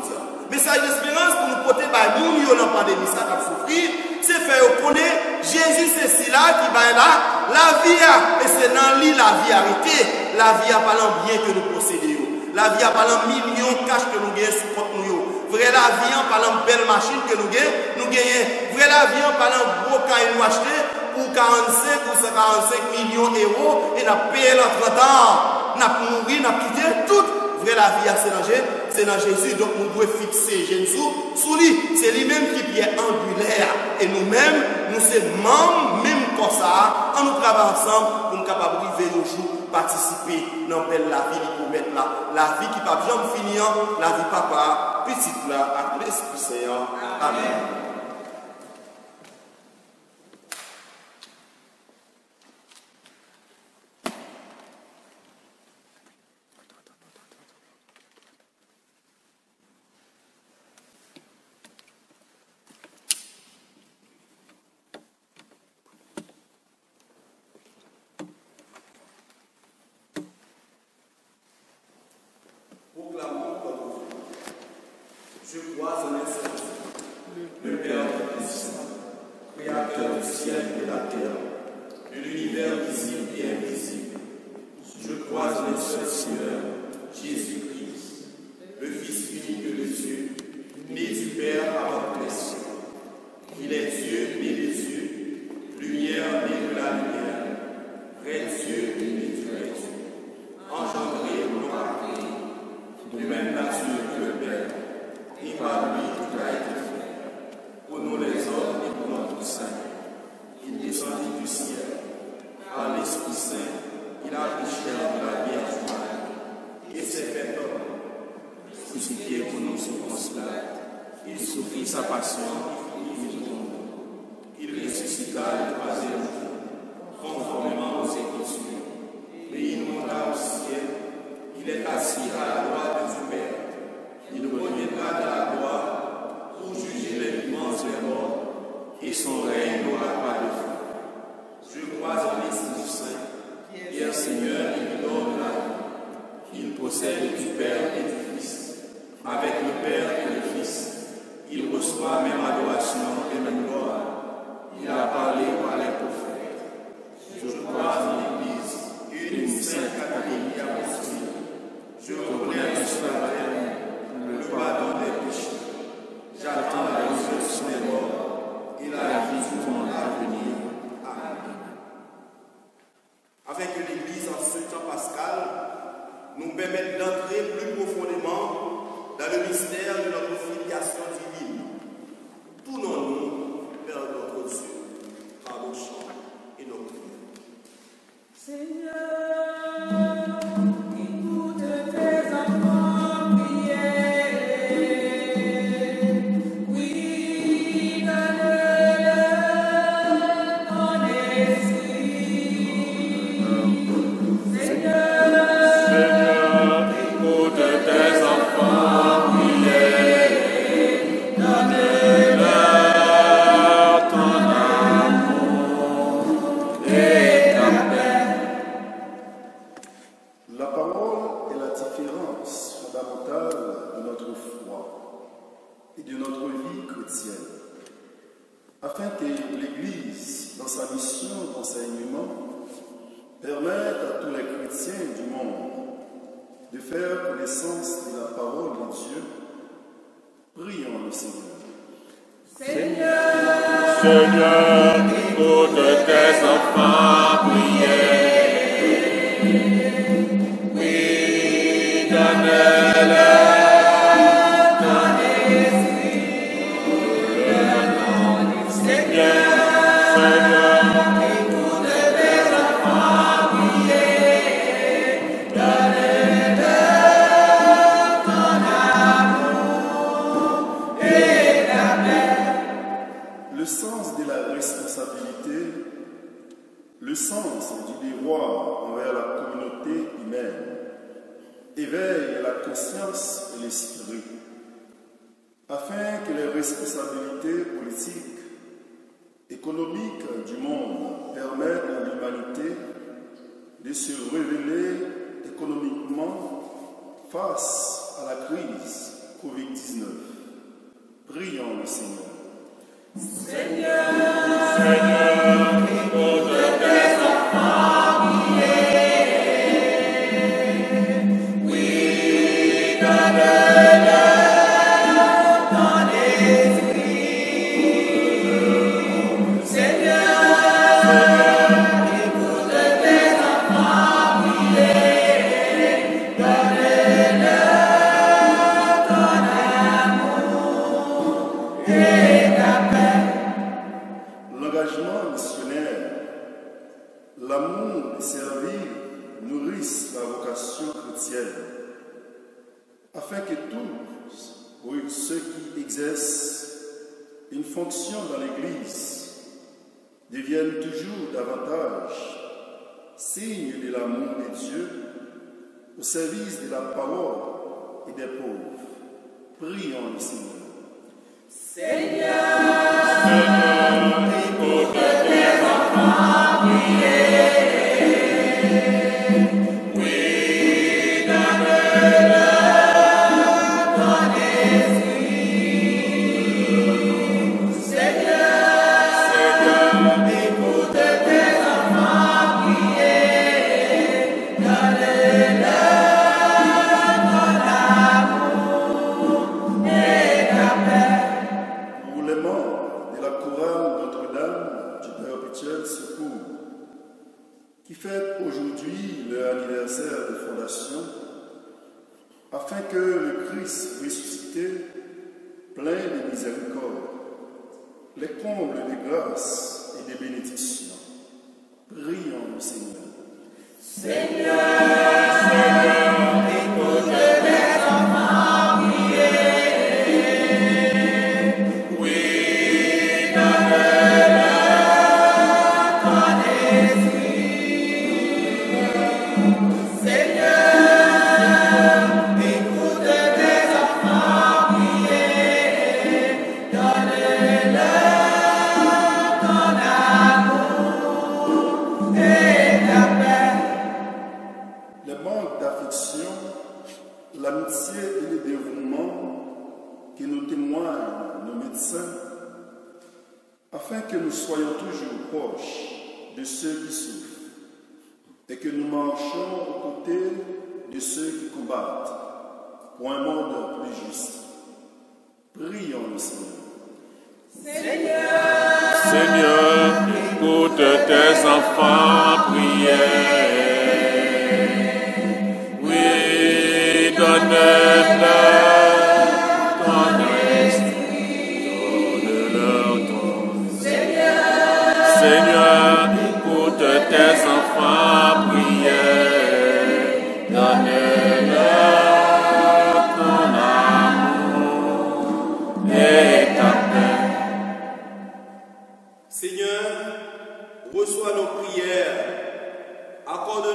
Message d'espérance pour nous porter par nous, nous n'avons pas de message à souffrir. C'est faire connaître Jésus, c'est celui-là qui va là, la vie, et c'est dans lui la vie arrêtée. La vie a pas bien que nous possédons. La vie a pas millions de cash que nous gagnons sur compte nous. Vrai la vie en parlant belle machine que nous gagnons. Vrai la vie en parlant gros quand nous achetons. Pour 45 ou 145 millions d'euros et n'a payé notre temps, n'a mouru, n'a quitté tout. Vrai la vie c'est dans Jésus, donc nous devons fixer Jésus sous lui. C'est lui-même qui est angulaire. Et nous-mêmes, nous sommes membres, même comme ça, en nous travaillant ensemble, pour nous capables de vivre nos jours, participer dans la vie pour mettre là. La vie qui ne peut jamais finir, la vie papa, petite là, à l'Esprit Saint. Amen. Je crois en un seul Dieu, le Père Tout-Puissant, Créateur du ciel et de la terre, de l'univers visible et invisible. Je crois en un seul Seigneur, Jésus-Christ, le Fils unique de Dieu, né du Père avant les cieux. Il est Dieu, né des dieux, lumière, né de la lumière, vrai Dieu, né du vrai Dieu, engendré, non pas créé, de même nature que le Père. Et par lui tout a été fait, pour nous les hommes et pour notre saint. Il descendit du ciel, par l'Esprit Saint, il a pris chair de la Vierge Marie, et s'est fait homme, crucifié pour nous sur Ponce Pilate. Il souffrit sa passion, il ressuscita le troisième jour, conformément aux Écritures, et il monta au ciel, il est assis à la droite du Père. Il reviendra de la gloire pour juger Père Seigneur, et lui donne la vie, qu'il possède du Père et du Fils. Avec le Père et le Fils, il reçoit même adoration et même gloire. Il a parlé par les prophètes. Je crois en l'Église, une sainte catholique apostolique. Je reconnais le baptême, le pardon des péchés. J'attends la résurrection des morts et la vie du monde à venir. Amen. Afin que l'Église, en ce temps pascal, nous permette d'entrer plus profondément dans le mystère de notre filiation divine. Tournons-nous vers notre Dieu par nos chants et nos prières. Seigneur, écoute tes enfants prier. Oui, donne-leur ton esprit. Seigneur, écoute tes enfants prier. Donne-leur ton amour et ta paix. La parole est la différence fondamentale de notre foi et de notre vie chrétienne. Afin que l'Église, dans sa mission d'enseignement, permette à tous les chrétiens du monde de faire connaissance de la parole de Dieu, prions le Seigneur. Seigneur, écoute tes enfants prier. Oui, donne-leur ton esprit. Seigneur, écoute tes enfants prier. Donne-leur ton amour et ta paix. Le sens de la responsabilité, le sens du devoir envers la communauté humaine, éveille la conscience et l'esprit, afin que les responsabilités politiques, économiques du monde permettent à l'humanité de se révéler économiquement face à la crise Covid-19. Prions le Seigneur. Seigneur, écoute tes enfants prier. Oui, donne-leur ton esprit. Seigneur, écoute tes enfants prier. Donne-leur ton amour et ta paix. L'engagement missionnaire, l'amour de servir nourrissent la vocation chrétienne, afin que tous, oui, ceux qui exercent une fonction dans l'Église, deviennent toujours davantage signes de l'amour de Dieu au service de la parole et des pauvres. Prions le Seigneur. Écoute tes enfants prier. Oui, donne-leur ton esprit. Seigneur, écoute tes enfants prier. Donne-leur ton amour et ta paix. Pour les membres de la chorale Notre-Dame du Perpétuel Secours, qui fêtent aujourd'hui leur anniversaire de fondation, afin que le Christ ressuscité, plein de miséricorde, les comble de grâce et de bénédictions. Prions le Seigneur. Écoute tes enfants prier. Oui, donne-leur ton esprit. Seigneur, écoute tes enfants prier. Donne-leur ton amour et ta paix. que nous témoignent nos médecins, afin que nous soyons toujours proches de ceux qui souffrent et que nous marchions aux côtés de ceux qui combattent pour un monde plus juste. Prions le Seigneur. Seigneur, écoute tes enfants prières. Oui, donne-leur ton esprit, donne-leur ton Seigneur, écoute tes enfants prières. Donne-leur ton amour et ta paix. Seigneur, reçois nos prières, accorde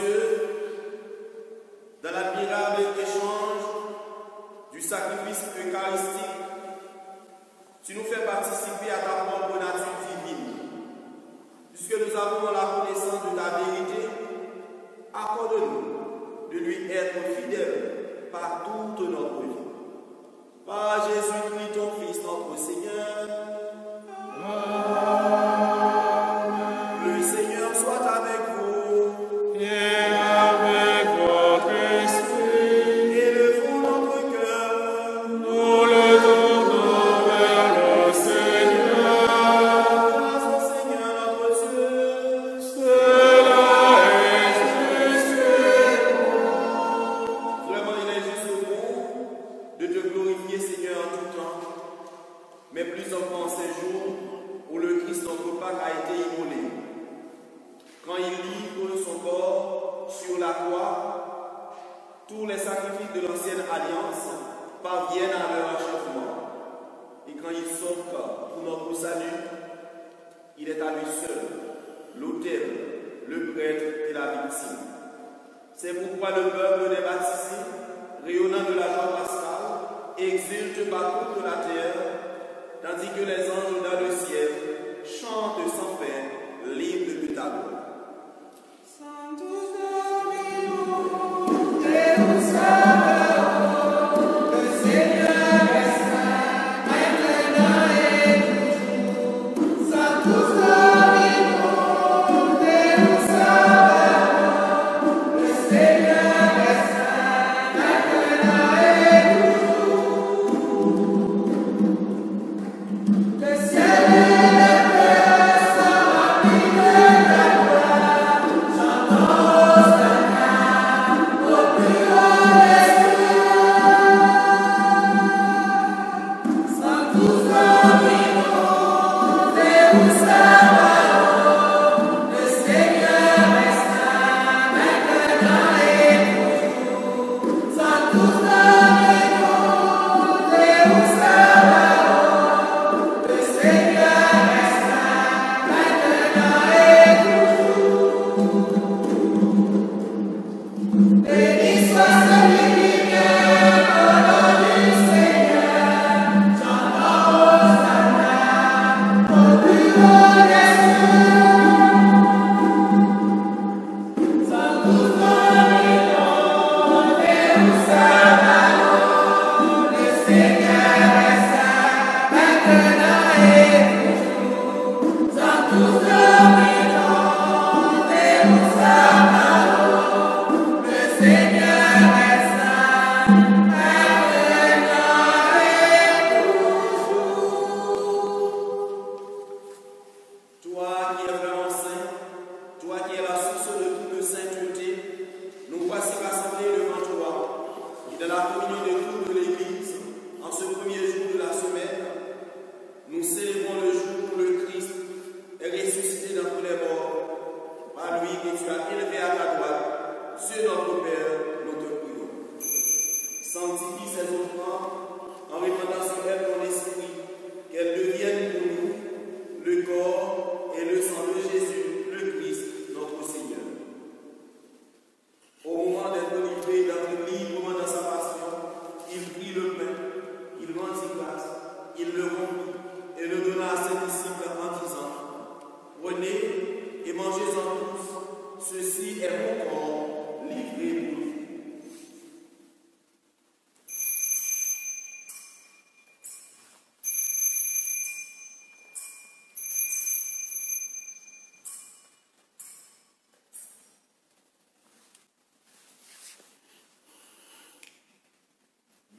Dieu, dans l'admirable échange du sacrifice eucharistique, tu nous fais participer à ta propre nature divine. Puisque nous avons la connaissance de ta vérité, accorde-nous de lui être fidèles par toute notre vie. Par Jésus-Christ, ton Fils, notre Seigneur. Le Seigneur soit avec vous. Et avec votre esprit, Élevons notre cœur. nous le tournons vers le Seigneur. Grâce au Seigneur notre Dieu. Cela est juste et bon. Vraiment, il est juste bon de te glorifier, Seigneur, en tout temps. Mais plus encore en ces jours où le Christ, notre Pâque, a été immolé. Quand il livre son corps sur la croix, tous les sacrifices de l'ancienne alliance parviennent à leur achèvement. Et quand il sauve pour notre salut, il est à lui seul, l'autel, le prêtre et la victime. C'est pourquoi le peuple des baptisés, rayonnant de la joie pascale, exulte par toute la terre, tandis que les anges dans le ciel chantent sans fin l'hymne de ta gloire.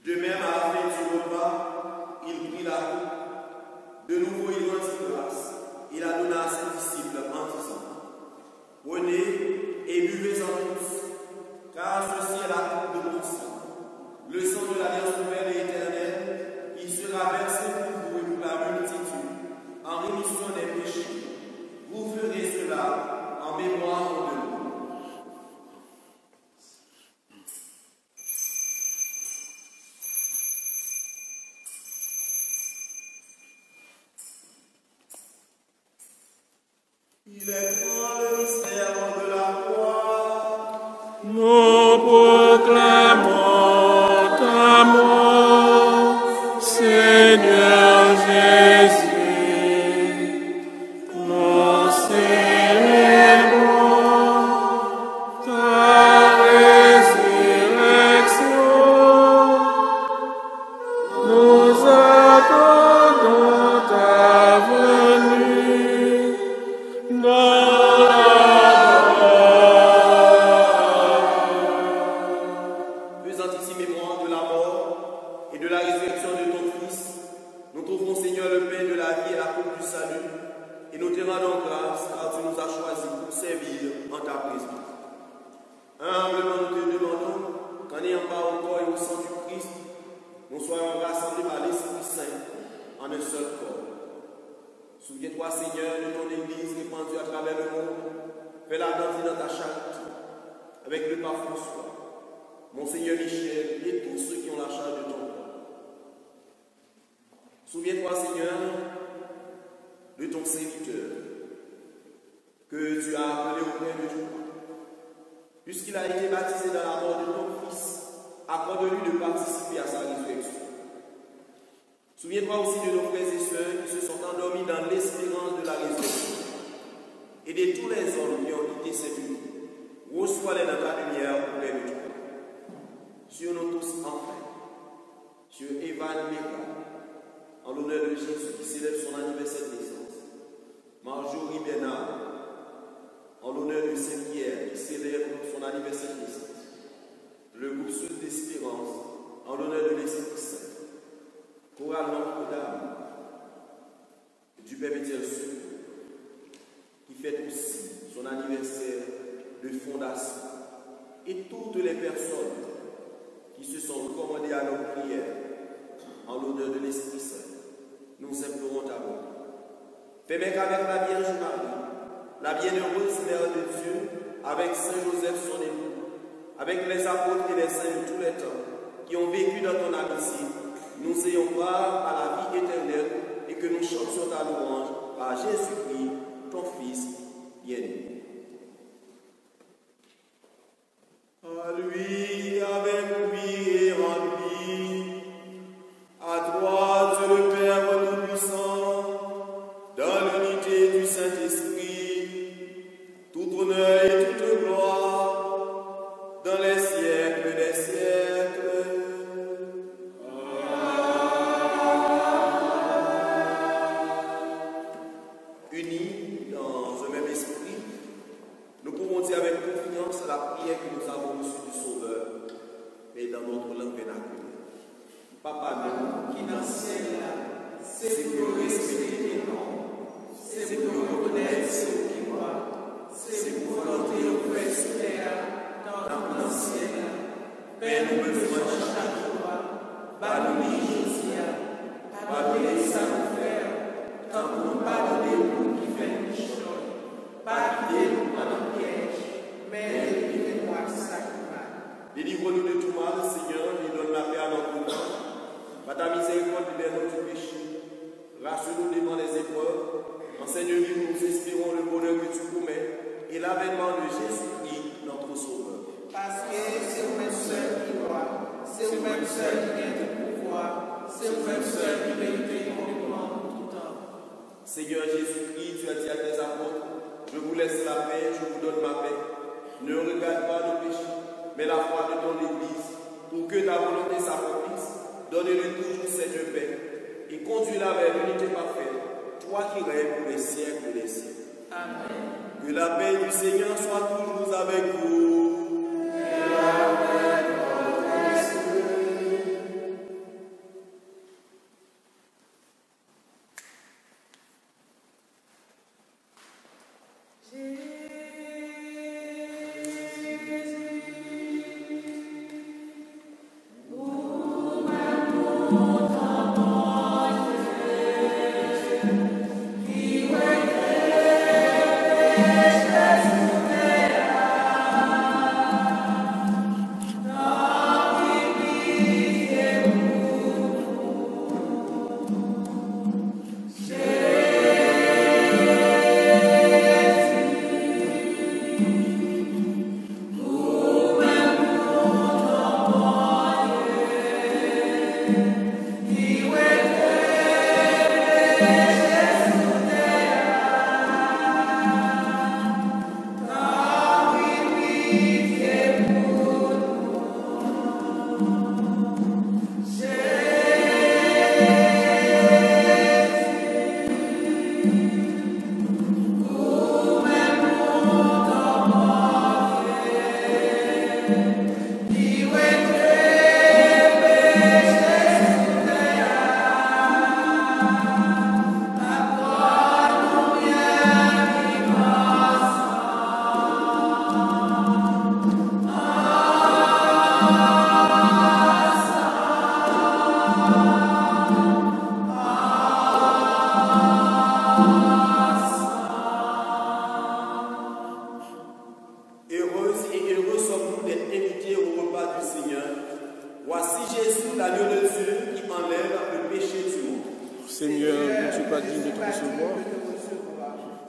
De même, à la fin du repas, il prit la coupe. De nouveau, il rendit grâce. Il la donna à ses disciples en disant: Prenez et buvez-en tous, car ceci est la coupe de mon sang, le sang de l'alliance nouvelle et éternelle, qui sera versé pour vous et pour la multitude, en rémission des péchés. Vous ferez cela en mémoire de nous. Il est grand le mystère de la croix. nous proclamons ta mort, Seigneur Jésus. Nous célébrons ta résurrection. Nous attendons ta venue dans Faisant ici mémoire de la mort et de la résurrection de ton Fils, nous trouvons, Seigneur, le pain de la vie et la coupe du salut, et nous te rendons grâce car tu nous as choisis pour servir en ta présence. Humblement, nous te demandons qu'en ayant part au corps et au sang du Christ, nous soyons rassemblés par l'Esprit Saint en un seul corps. Souviens-toi, Seigneur, de ton Église répandue à travers le monde. Fais-la grandir dans ta charité, avec le pape François, Monseigneur Michel et tous ceux qui ont la charge de ton corps. Souviens-toi, Seigneur, de ton serviteur, que tu as appelé auprès de toi. Puisqu'il a été baptisé dans la mort de ton Fils, accorde-lui de participer à sa résurrection. Souviens-toi aussi de nos frères et sœurs qui se sont endormis dans l'espérance de la résurrection et de tous les hommes qui ont quitté cette vie. Reçois-les dans ta lumière auprès de toi. Sur nous tous enfin, sur Evan Meka, en l'honneur de Jésus qui célèbre son anniversaire de naissance. Marjorie Bernard, en l'honneur de Saint-Pierre qui célèbre son anniversaire de naissance. Le groupe Sud d'Espérance, en l'honneur de l'Esprit Saint. Chorale Notre-Dame, du Père Étienne Sud, qui fête aussi son anniversaire de fondation. Et toutes les personnes qui se sont recommandées à nos prières, en l'honneur de l'Esprit Saint, nous implorons ta bonté. Fais-moi qu'avec la Vierge Marie, la bienheureuse Mère de Dieu, avec Saint Joseph son époux, avec les apôtres et les saints de tous les temps, qui ont vécu dans ton amitié, nous ayons part à la vie éternelle et que nous chantions ta louange par Jésus-Christ, ton Fils bien-aimé. À lui, avec lui et en lui, à droite le Père Tout-Puissant, dans l'unité du Saint-Esprit, tout honneur et toute gloire, dans les siècles des siècles. Unis dans un même esprit, nous pouvons dire avec confiance la prière que nous avons reçue du Sauveur, mais dans notre langue vernaculaire. Papa, nous, qui dans le ciel, c'est pour respecter tes noms, c'est pour reconnaître ceux qui voient, c'est pour volonté au frère sur terre, dans le ciel. Père, nous besoin chaque jour, pardonnez Jésus, pardonnez ça nous faire, tant pour nous pardonner pour qui fait une chose, pas quitter nous pendant le piège, mais délivrez-nous de sacrifice. Délivre-nous de tout mal, Seigneur, et donne la paix à notre cœur. Par ta miséricorde, libère-nous du péché. Rassure-nous devant les épreuves. Enseigne-nous, nous espérons le bonheur que tu promets et l'avènement de Jésus-Christ, notre Sauveur. Parce que c'est vous-même seul qui voit, c'est vous-même seul qui vient de pouvoir, c'est vous-même seul qui mérite complètement tout temps. Seigneur Jésus-Christ, tu as dit à tes apôtres, je vous laisse la paix, je vous donne ma paix. Ne regarde pas nos péchés, mais la foi de ton Église, pour que ta volonté s'accomplisse. Donne-lui toujours cette paix et conduis-la vers l'unité parfaite, toi qui règnes pour les siècles des siècles. Amen. Que la paix du Seigneur soit toujours avec vous. Qui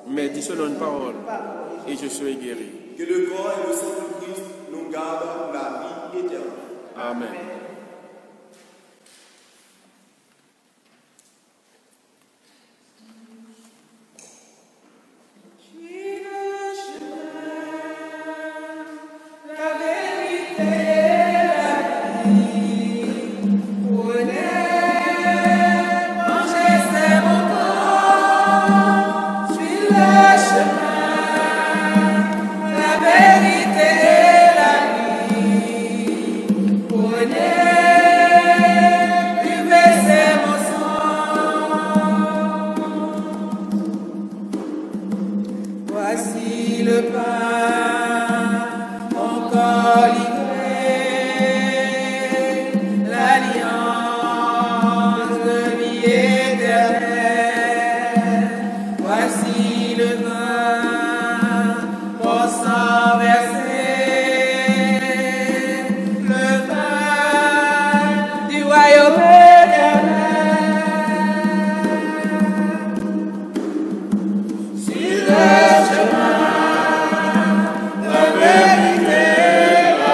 mais dis seulement une parole et je serai guéri. Que le corps et le sang de Christ nous gardent pour la vie éternelle. Amen. Voici le pain encore livré, l'alliance de vie éternelle. Voici le vin, mon sang versé, le vin du royaume éternel. Sur le chemin, la vérité, la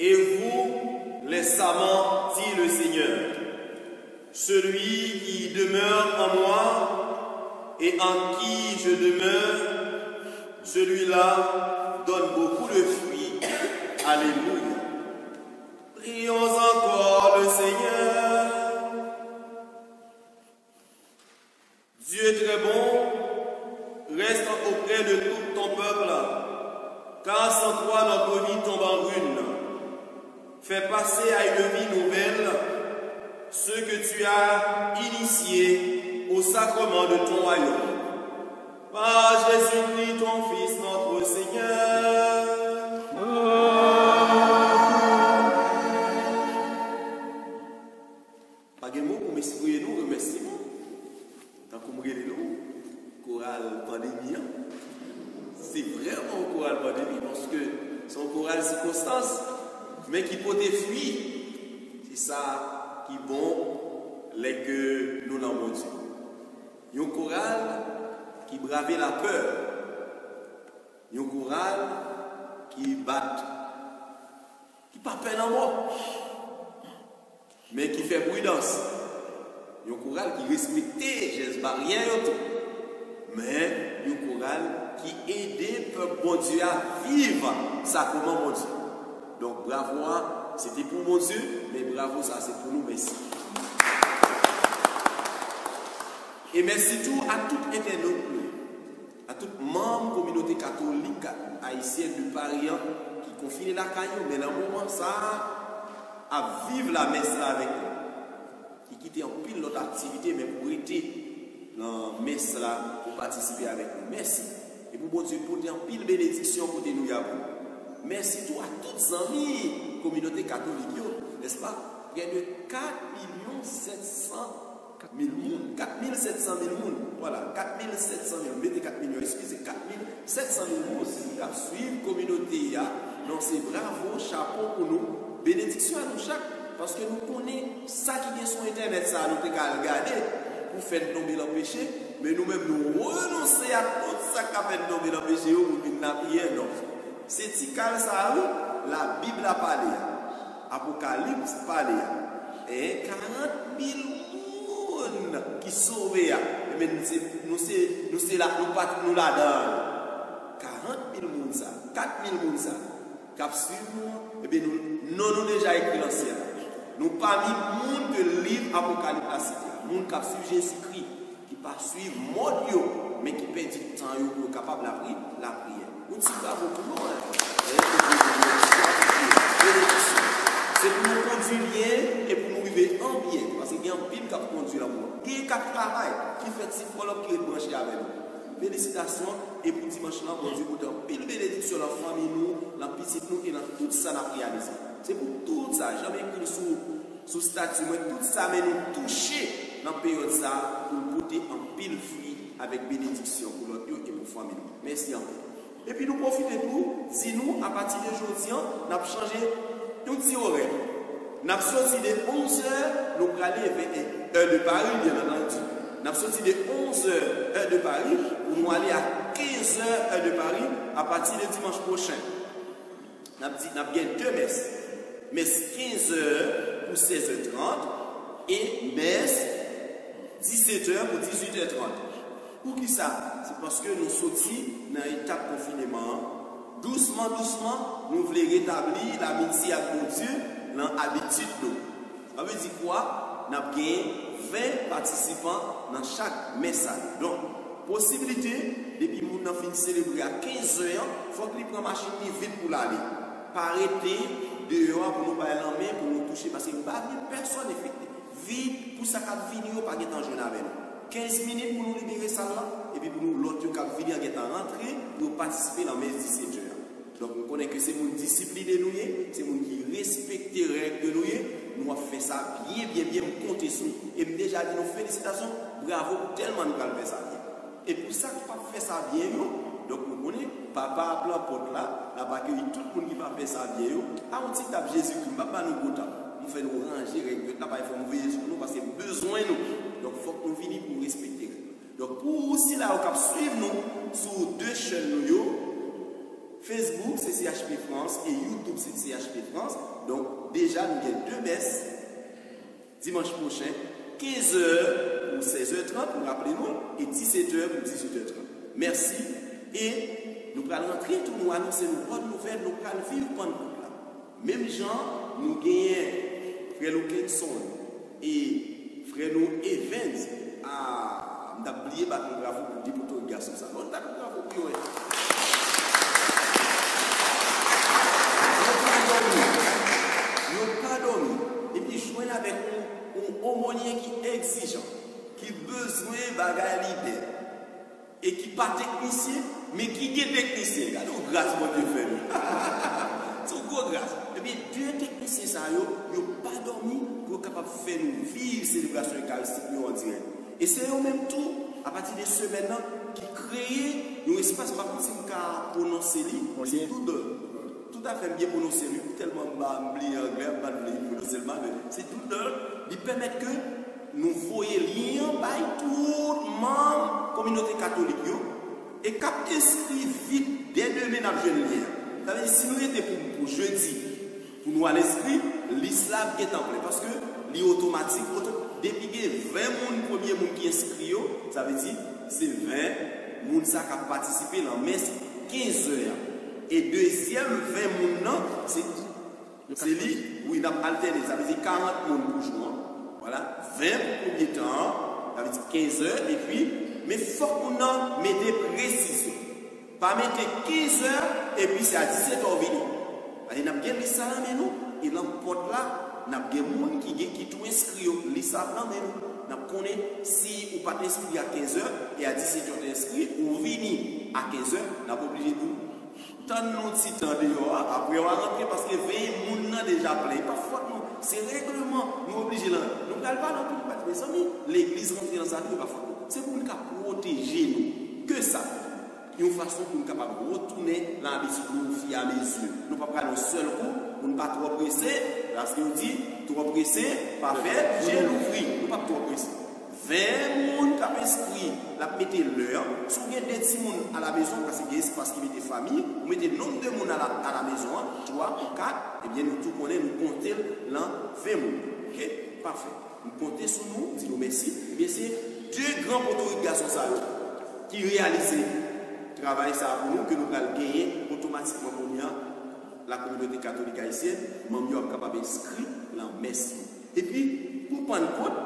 et vous les savants, dit le Seigneur. Celui qui demeure en moi et en qui je demeure, celui-là donne beaucoup de fruits. Alléluia. Prions encore le Seigneur. Dieu est très bon, reste auprès de tout ton peuple, car sans toi notre vie tombe en ruine. Fais passer à une vie nouvelle ce que tu as initié au sacrement de ton royaume. Par Jésus-Christ, ton Fils, notre Seigneur. Pas de mots pour m'exprimer nous, remerciements. Tant qu'on me regarde nous, chorale pandémie, c'est vraiment un chorale pandémie parce que c'est un chorale circonstance, mais qui peut des fruits. C'est ça qui est bon, les que nous l'avons dit. Il y a un chorale qui brave la peur. Il y a un chorale qui bat, qui n'a pas peine en mort, mais qui fait prudence. Il y a un chorale qui respecte les barrières, mais il y a un chorale qui aide le peuple bon Dieu à vivre sacrement bon Dieu. Donc bravo, c'était pour mon Dieu, mais bravo, ça c'est pour nous, merci. Et merci tout à tout internaute, à tout membre de la communauté catholique haïtienne de Paris qui confine la caillou, mais dans le moment ça, à vivre la messe là avec nous, qui quitte en pile notre activité, mais pour être dans la messe là, pour participer avec nous. Merci. Et pour bon Dieu, pour en pile bénédiction pour nous. Merci tout à toutes les amis communauté catholique, n'est-ce pas? Il y a de 4 700 000 personnes, 4 700 000 personnes, voilà, 4 700 000, mettez 4 millions, excusez, 4 700 000 personnes qui suivent la communauté. Donc c'est bravo, chapeau pour nous, bénédiction à nous chaque, parce que nous connaissons ça qui est sur Internet, ça nous avons regardé pour faire tomber le péché, mais nous-mêmes nous renonçons à tout ça qui a fait tomber le péché pour nous la prière. C'est tical ça, la Bible a parlé, Apocalypse a parlé, et 40 000 personnes qui sauvent, mais nous là, nous la donnons. 40 000 personnes, 4 000 personnes qui suivent, et bien nous déjà écrit dans le ciel. Nous parmi les gens que livre Apocalypse a cité, les gens qui suivent Jésus-Christ, qui ne suivent pas le mode, mais qui perdent du temps pour être capable de la prière. Nous ne sommes pas beaucoup. C'est pour nous conduire bien et pour nous vivre en bien. Parce qu'il y a un pile qui a conduit l'amour. Il y a un travail qui fait si fort qui est branché avec nous. Félicitations et pour dimanche là, bon Dieu, pour un pile bénédiction dans la famille, nous, dans la petite nous et dans tout ça nous avons réalisé. C'est pour tout ça. Jamais écrit sous statut, mais tout ça, mais nous toucher dans la période ça pour goûter un pile fruit avec bénédiction pour notre Dieu et pour la famille. Merci encore. Et puis nous profitons pour, si nous, à partir d'aujourd'hui, nous avons changé un petit horaire. Nous avons sorti de 11h, nous allons aller vers heure de Paris, bien entendu. Nous avons sorti de 11h, heure de Paris, pour nous aller à 15h, heure de Paris, à partir de dimanche prochain. Nous avons bien deux messes. Messe 15h pour 16h30 et messe 17h pour 18h30. Pour qui ça? C'est parce que nous sortis dans l'étape de confinement. Doucement, doucement, nous voulons rétablir l'amitié avec Dieu dans l'habitude. Ça veut dire quoi? Nous avons 20 participants dans chaque message. Donc, possibilité, depuis que nous avons fini de célébrer à 15h, il faut que nous prenions la machine vite pour l'aller. Pas arrêter dehors pour nous parler en main, pour nous toucher, parce que pas personne effectué. Vite, pour ça qu'on vient, pas de temps jeune avec nous. 15 minutes pour nous libérer ça là, et puis pour nous, l'autre qui va venir en rentrer pour participer dans les 17 heures. Donc, nous connaissons que c'est mon discipline de nous, c'est mon qui respecte les règles de nous, nous avons fait ça bien, nous comptons sur nous. Et déjà, nous félicitations, bravo, tellement nous avons fait ça bien. Et pour ça, nous avons fait ça bien, donc nous connaissons, papa a plein porte là, n'a pas accueilli tout le monde qui va faire ça bien, à un petit tape Jésus-Christ, papa nous goûtons. Nous faisons nous ranger, nous faisons veiller sur nous parce que besoin nous. Donc il faut que nous venions pour respecter. Donc pour aussi là, on suivre nous sur deux chaînes, Facebook, c'est CHP France et YouTube, c'est CHP France. Donc, déjà, nous avons 2 messes dimanche prochain, 15h ou 16h30, pour rappelez-nous, et 17h ou 18h30. Merci. Et nous allons rentrer, tout nous annoncer nos bonnes nouvelles, nous allons vivre pendant là. Même gens, nous gagnons frère Lukenson et frère Evans à oublier battre bravo pour dire pour tout garçon ça. On t'a bravo pour eux. Nous pas dormi. Et puis jouer avec un aumônier qui est exigeant, qui a besoin de bagages libres et qui n'est pas technicien, mais qui est technicien. Regardez grâce mon Dieu fait. C'est une grosse grâce. Et bien, 2 techniciens, ça n'ont pas dormi pour être capable de faire nous vivre célébration eucharistique en direct. Et c'est eux-mêmes tout, à partir de ce maintenant, qui créent un espace, par contre, si on peut prononcer, c'est tout à fait bien prononcé, tellement oublié anglais, c'est tout d'heure, ils permettent que nous voyons lien par tout le monde, communauté catholique, et cap inscrit vite dès demain dans le jeune lien. Si nous étions pour jeudi, pour nous à l'esprit, l'islam est en place. Parce que l'automatique, depuis qu'il y a 20 personnes, premier monde qui inscrit, ça veut dire c'est 20 personnes qui ont participé dans la messe 15 heures. Et deuxième 20 personnes, c'est lui, où il a alterné, ça veut dire 40 personnes pour jouer. Voilà, 20 pour premier temps, ça veut dire 15 heures, et puis, mais il faut qu'on mette des précisions. Pas mettre 15 heures et puis c'est à 17h venu. Nous avons bien l'ISA mais nous, et dans le porte là, nous avons des gens qui tout inscrit l'ISA mais nous. Nous connaissons si vous pas inscrit à 15h et à 17h inscrit, ou vini à 15h, nous sommes obligés de tant de petit temps dehors, après on va rentrer parce que 20 personnes déjà plein. Parfois, c'est règlement, nous obligés là. Nous ne parlons pas dans tout le pays, mais l'église rentre dans sa vie, c'est pour nous protéger nous. Que ça. Une façon pour nous capables de retourner l'habitude de nous fier à mes yeux. Nous ne pouvons pas prendre un seul coup, pour ne pas trop presser, parce qu'on dit, trop pressé, pas fait, j'ai l'ouvri. Nous ne pouvons pas trop presser. 20 personnes qui ont inscrit, la mettez l'heure. Si vous avez des petits gens à la maison, parce qu'il y a espace qui met des familles, vous mettez le nombre de gens à la maison, 3 ou 4, et bien nous tout connaissons, nous comptons l'an 20 personnes. Ok? Parfait. Nous comptons sur nous, disons merci. Et bien c'est 2 grands autorités qui réalisent travail ça pour nous, que nous allons gagner automatiquement pour nous, la communauté catholique haïtienne, nous sommes capables d'inscrire la messe. Et puis, pour Pentecôte,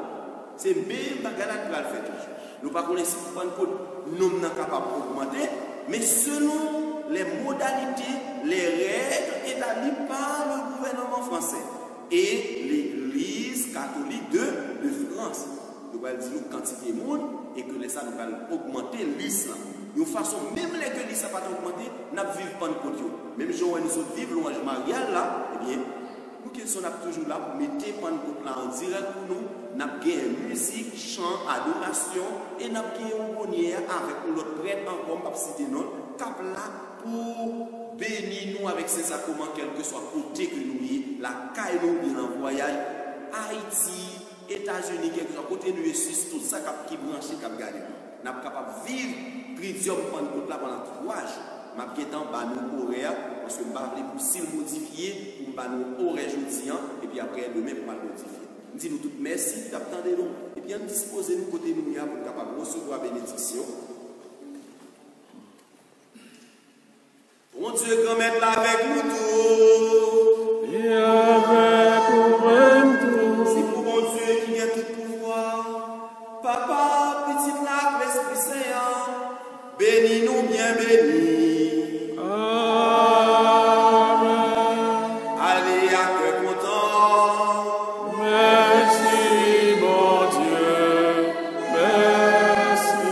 c'est même bagarre qui va le faire toujours. Nous ne pouvons pas si pour Pentecôte, nous sommes capables d'augmenter, mais selon les modalités, les règles établies par le gouvernement français et l'Église catholique de France. Nous allons dire quantité de monde et que les ça nous allons augmenter l'islam. De toute façon, même les que l'islam n'a pas augmenté, nous vivons pas de côté. Même si nous vivons l'ouange marial là, eh bien, nous qui sommes toujours là pour mettre Pentecôte là en direct pour nous, nous avons musique, chant, adoration et nous avons une bonnière avec notre prêtre encore, pas citer non, cap là pour bénir nous avec ces sacrements, quel que soit côté que nous y, la caille nous bien en voyage, Haïti, États-Unis, quelque chose, côté nous Suisse, tout ça qui branché, qui gardé. Nous sommes capables de vivre Tridium Pentecôte là pendant 3 jours. Je suis en train de horaire parce que je vais pour s'il modifier, pour nous horaire jeudi, et puis après demain pour le modifier. Nous disons tout merci, d'attendre-nous, et puis nous disposons nous côté nous pour être capable de recevoir la bénédiction. Mon Dieu, grand maître là avec nous tous. Et avec nous-mêmes tous. C'est pour mon Dieu qui a tout pouvoir. Papa, petit lac, l'Esprit Saint, bénis-nous bien bénis. Amen. Allez, à cœur content. Merci, mon Dieu. Merci.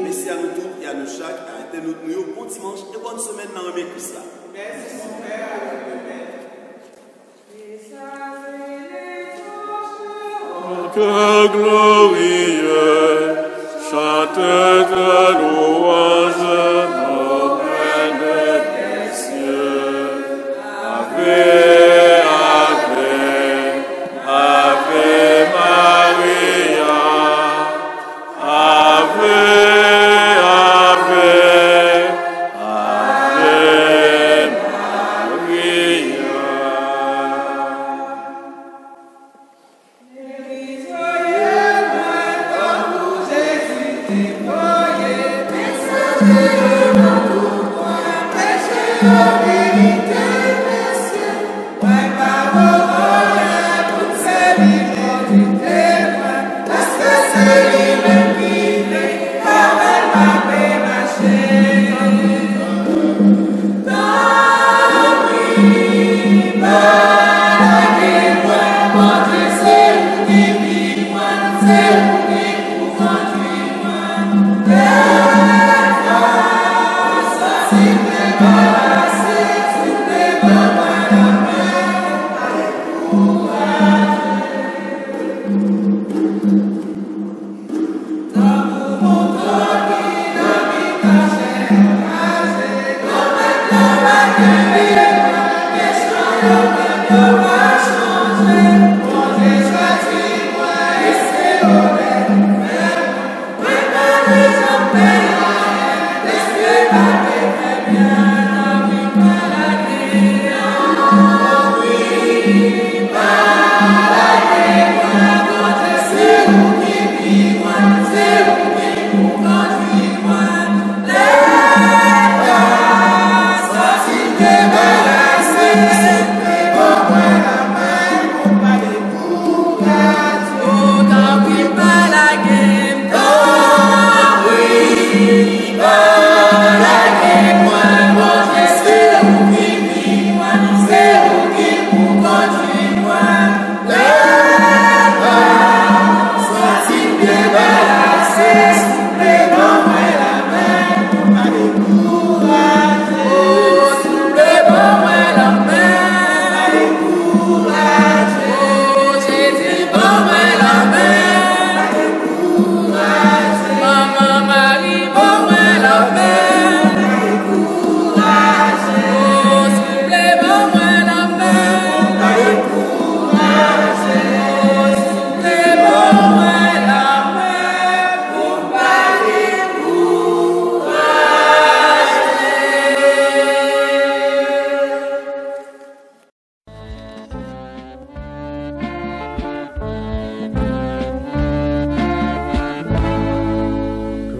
Merci à nous tous et à nous chaque. Arrêtez notre nuit. Bon dimanche et bonne semaine dans le Christ. Merci, mon Père, avec le Père. Que glorieux, chante de louange, nos reines des cieux. Ave, Ave, Ave Maria. Ave, Ave, Ave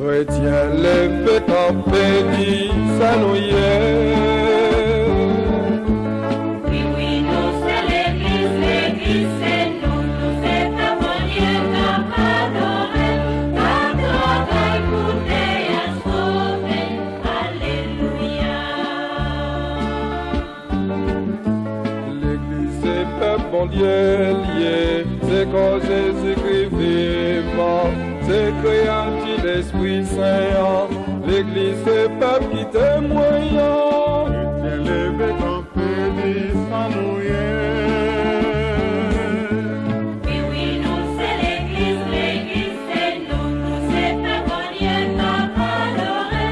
Chrétien, lève ta béni, ça nous y est. Oui, oui, nous c'est l'église c'est nous, c'est ta bonne Dieu qu'a adoré, écouter et sauver, alléluia. L'église c'est peuple bon Dieu lié, c'est quand Jésus-Christ vivant, c'est créatif l'Esprit Saint. L'église c'est peuple qui témoigne. Chrétien, lève ton béni, ça nous y est. Oui, oui, nous c'est l'église c'est nous c'est ta bonne Dieu qu'a adoré,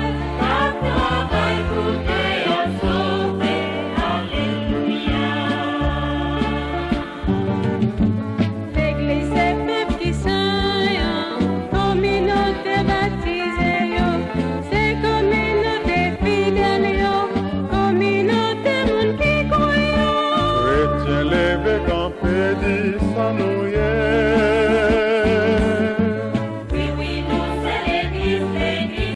écouter et sauver, alléluia. L'église est peuple qui saint, communauté baptisée, c'est communauté fidèle, communauté monde qui croit. Chrétien, lève ton béni, ça nous y est.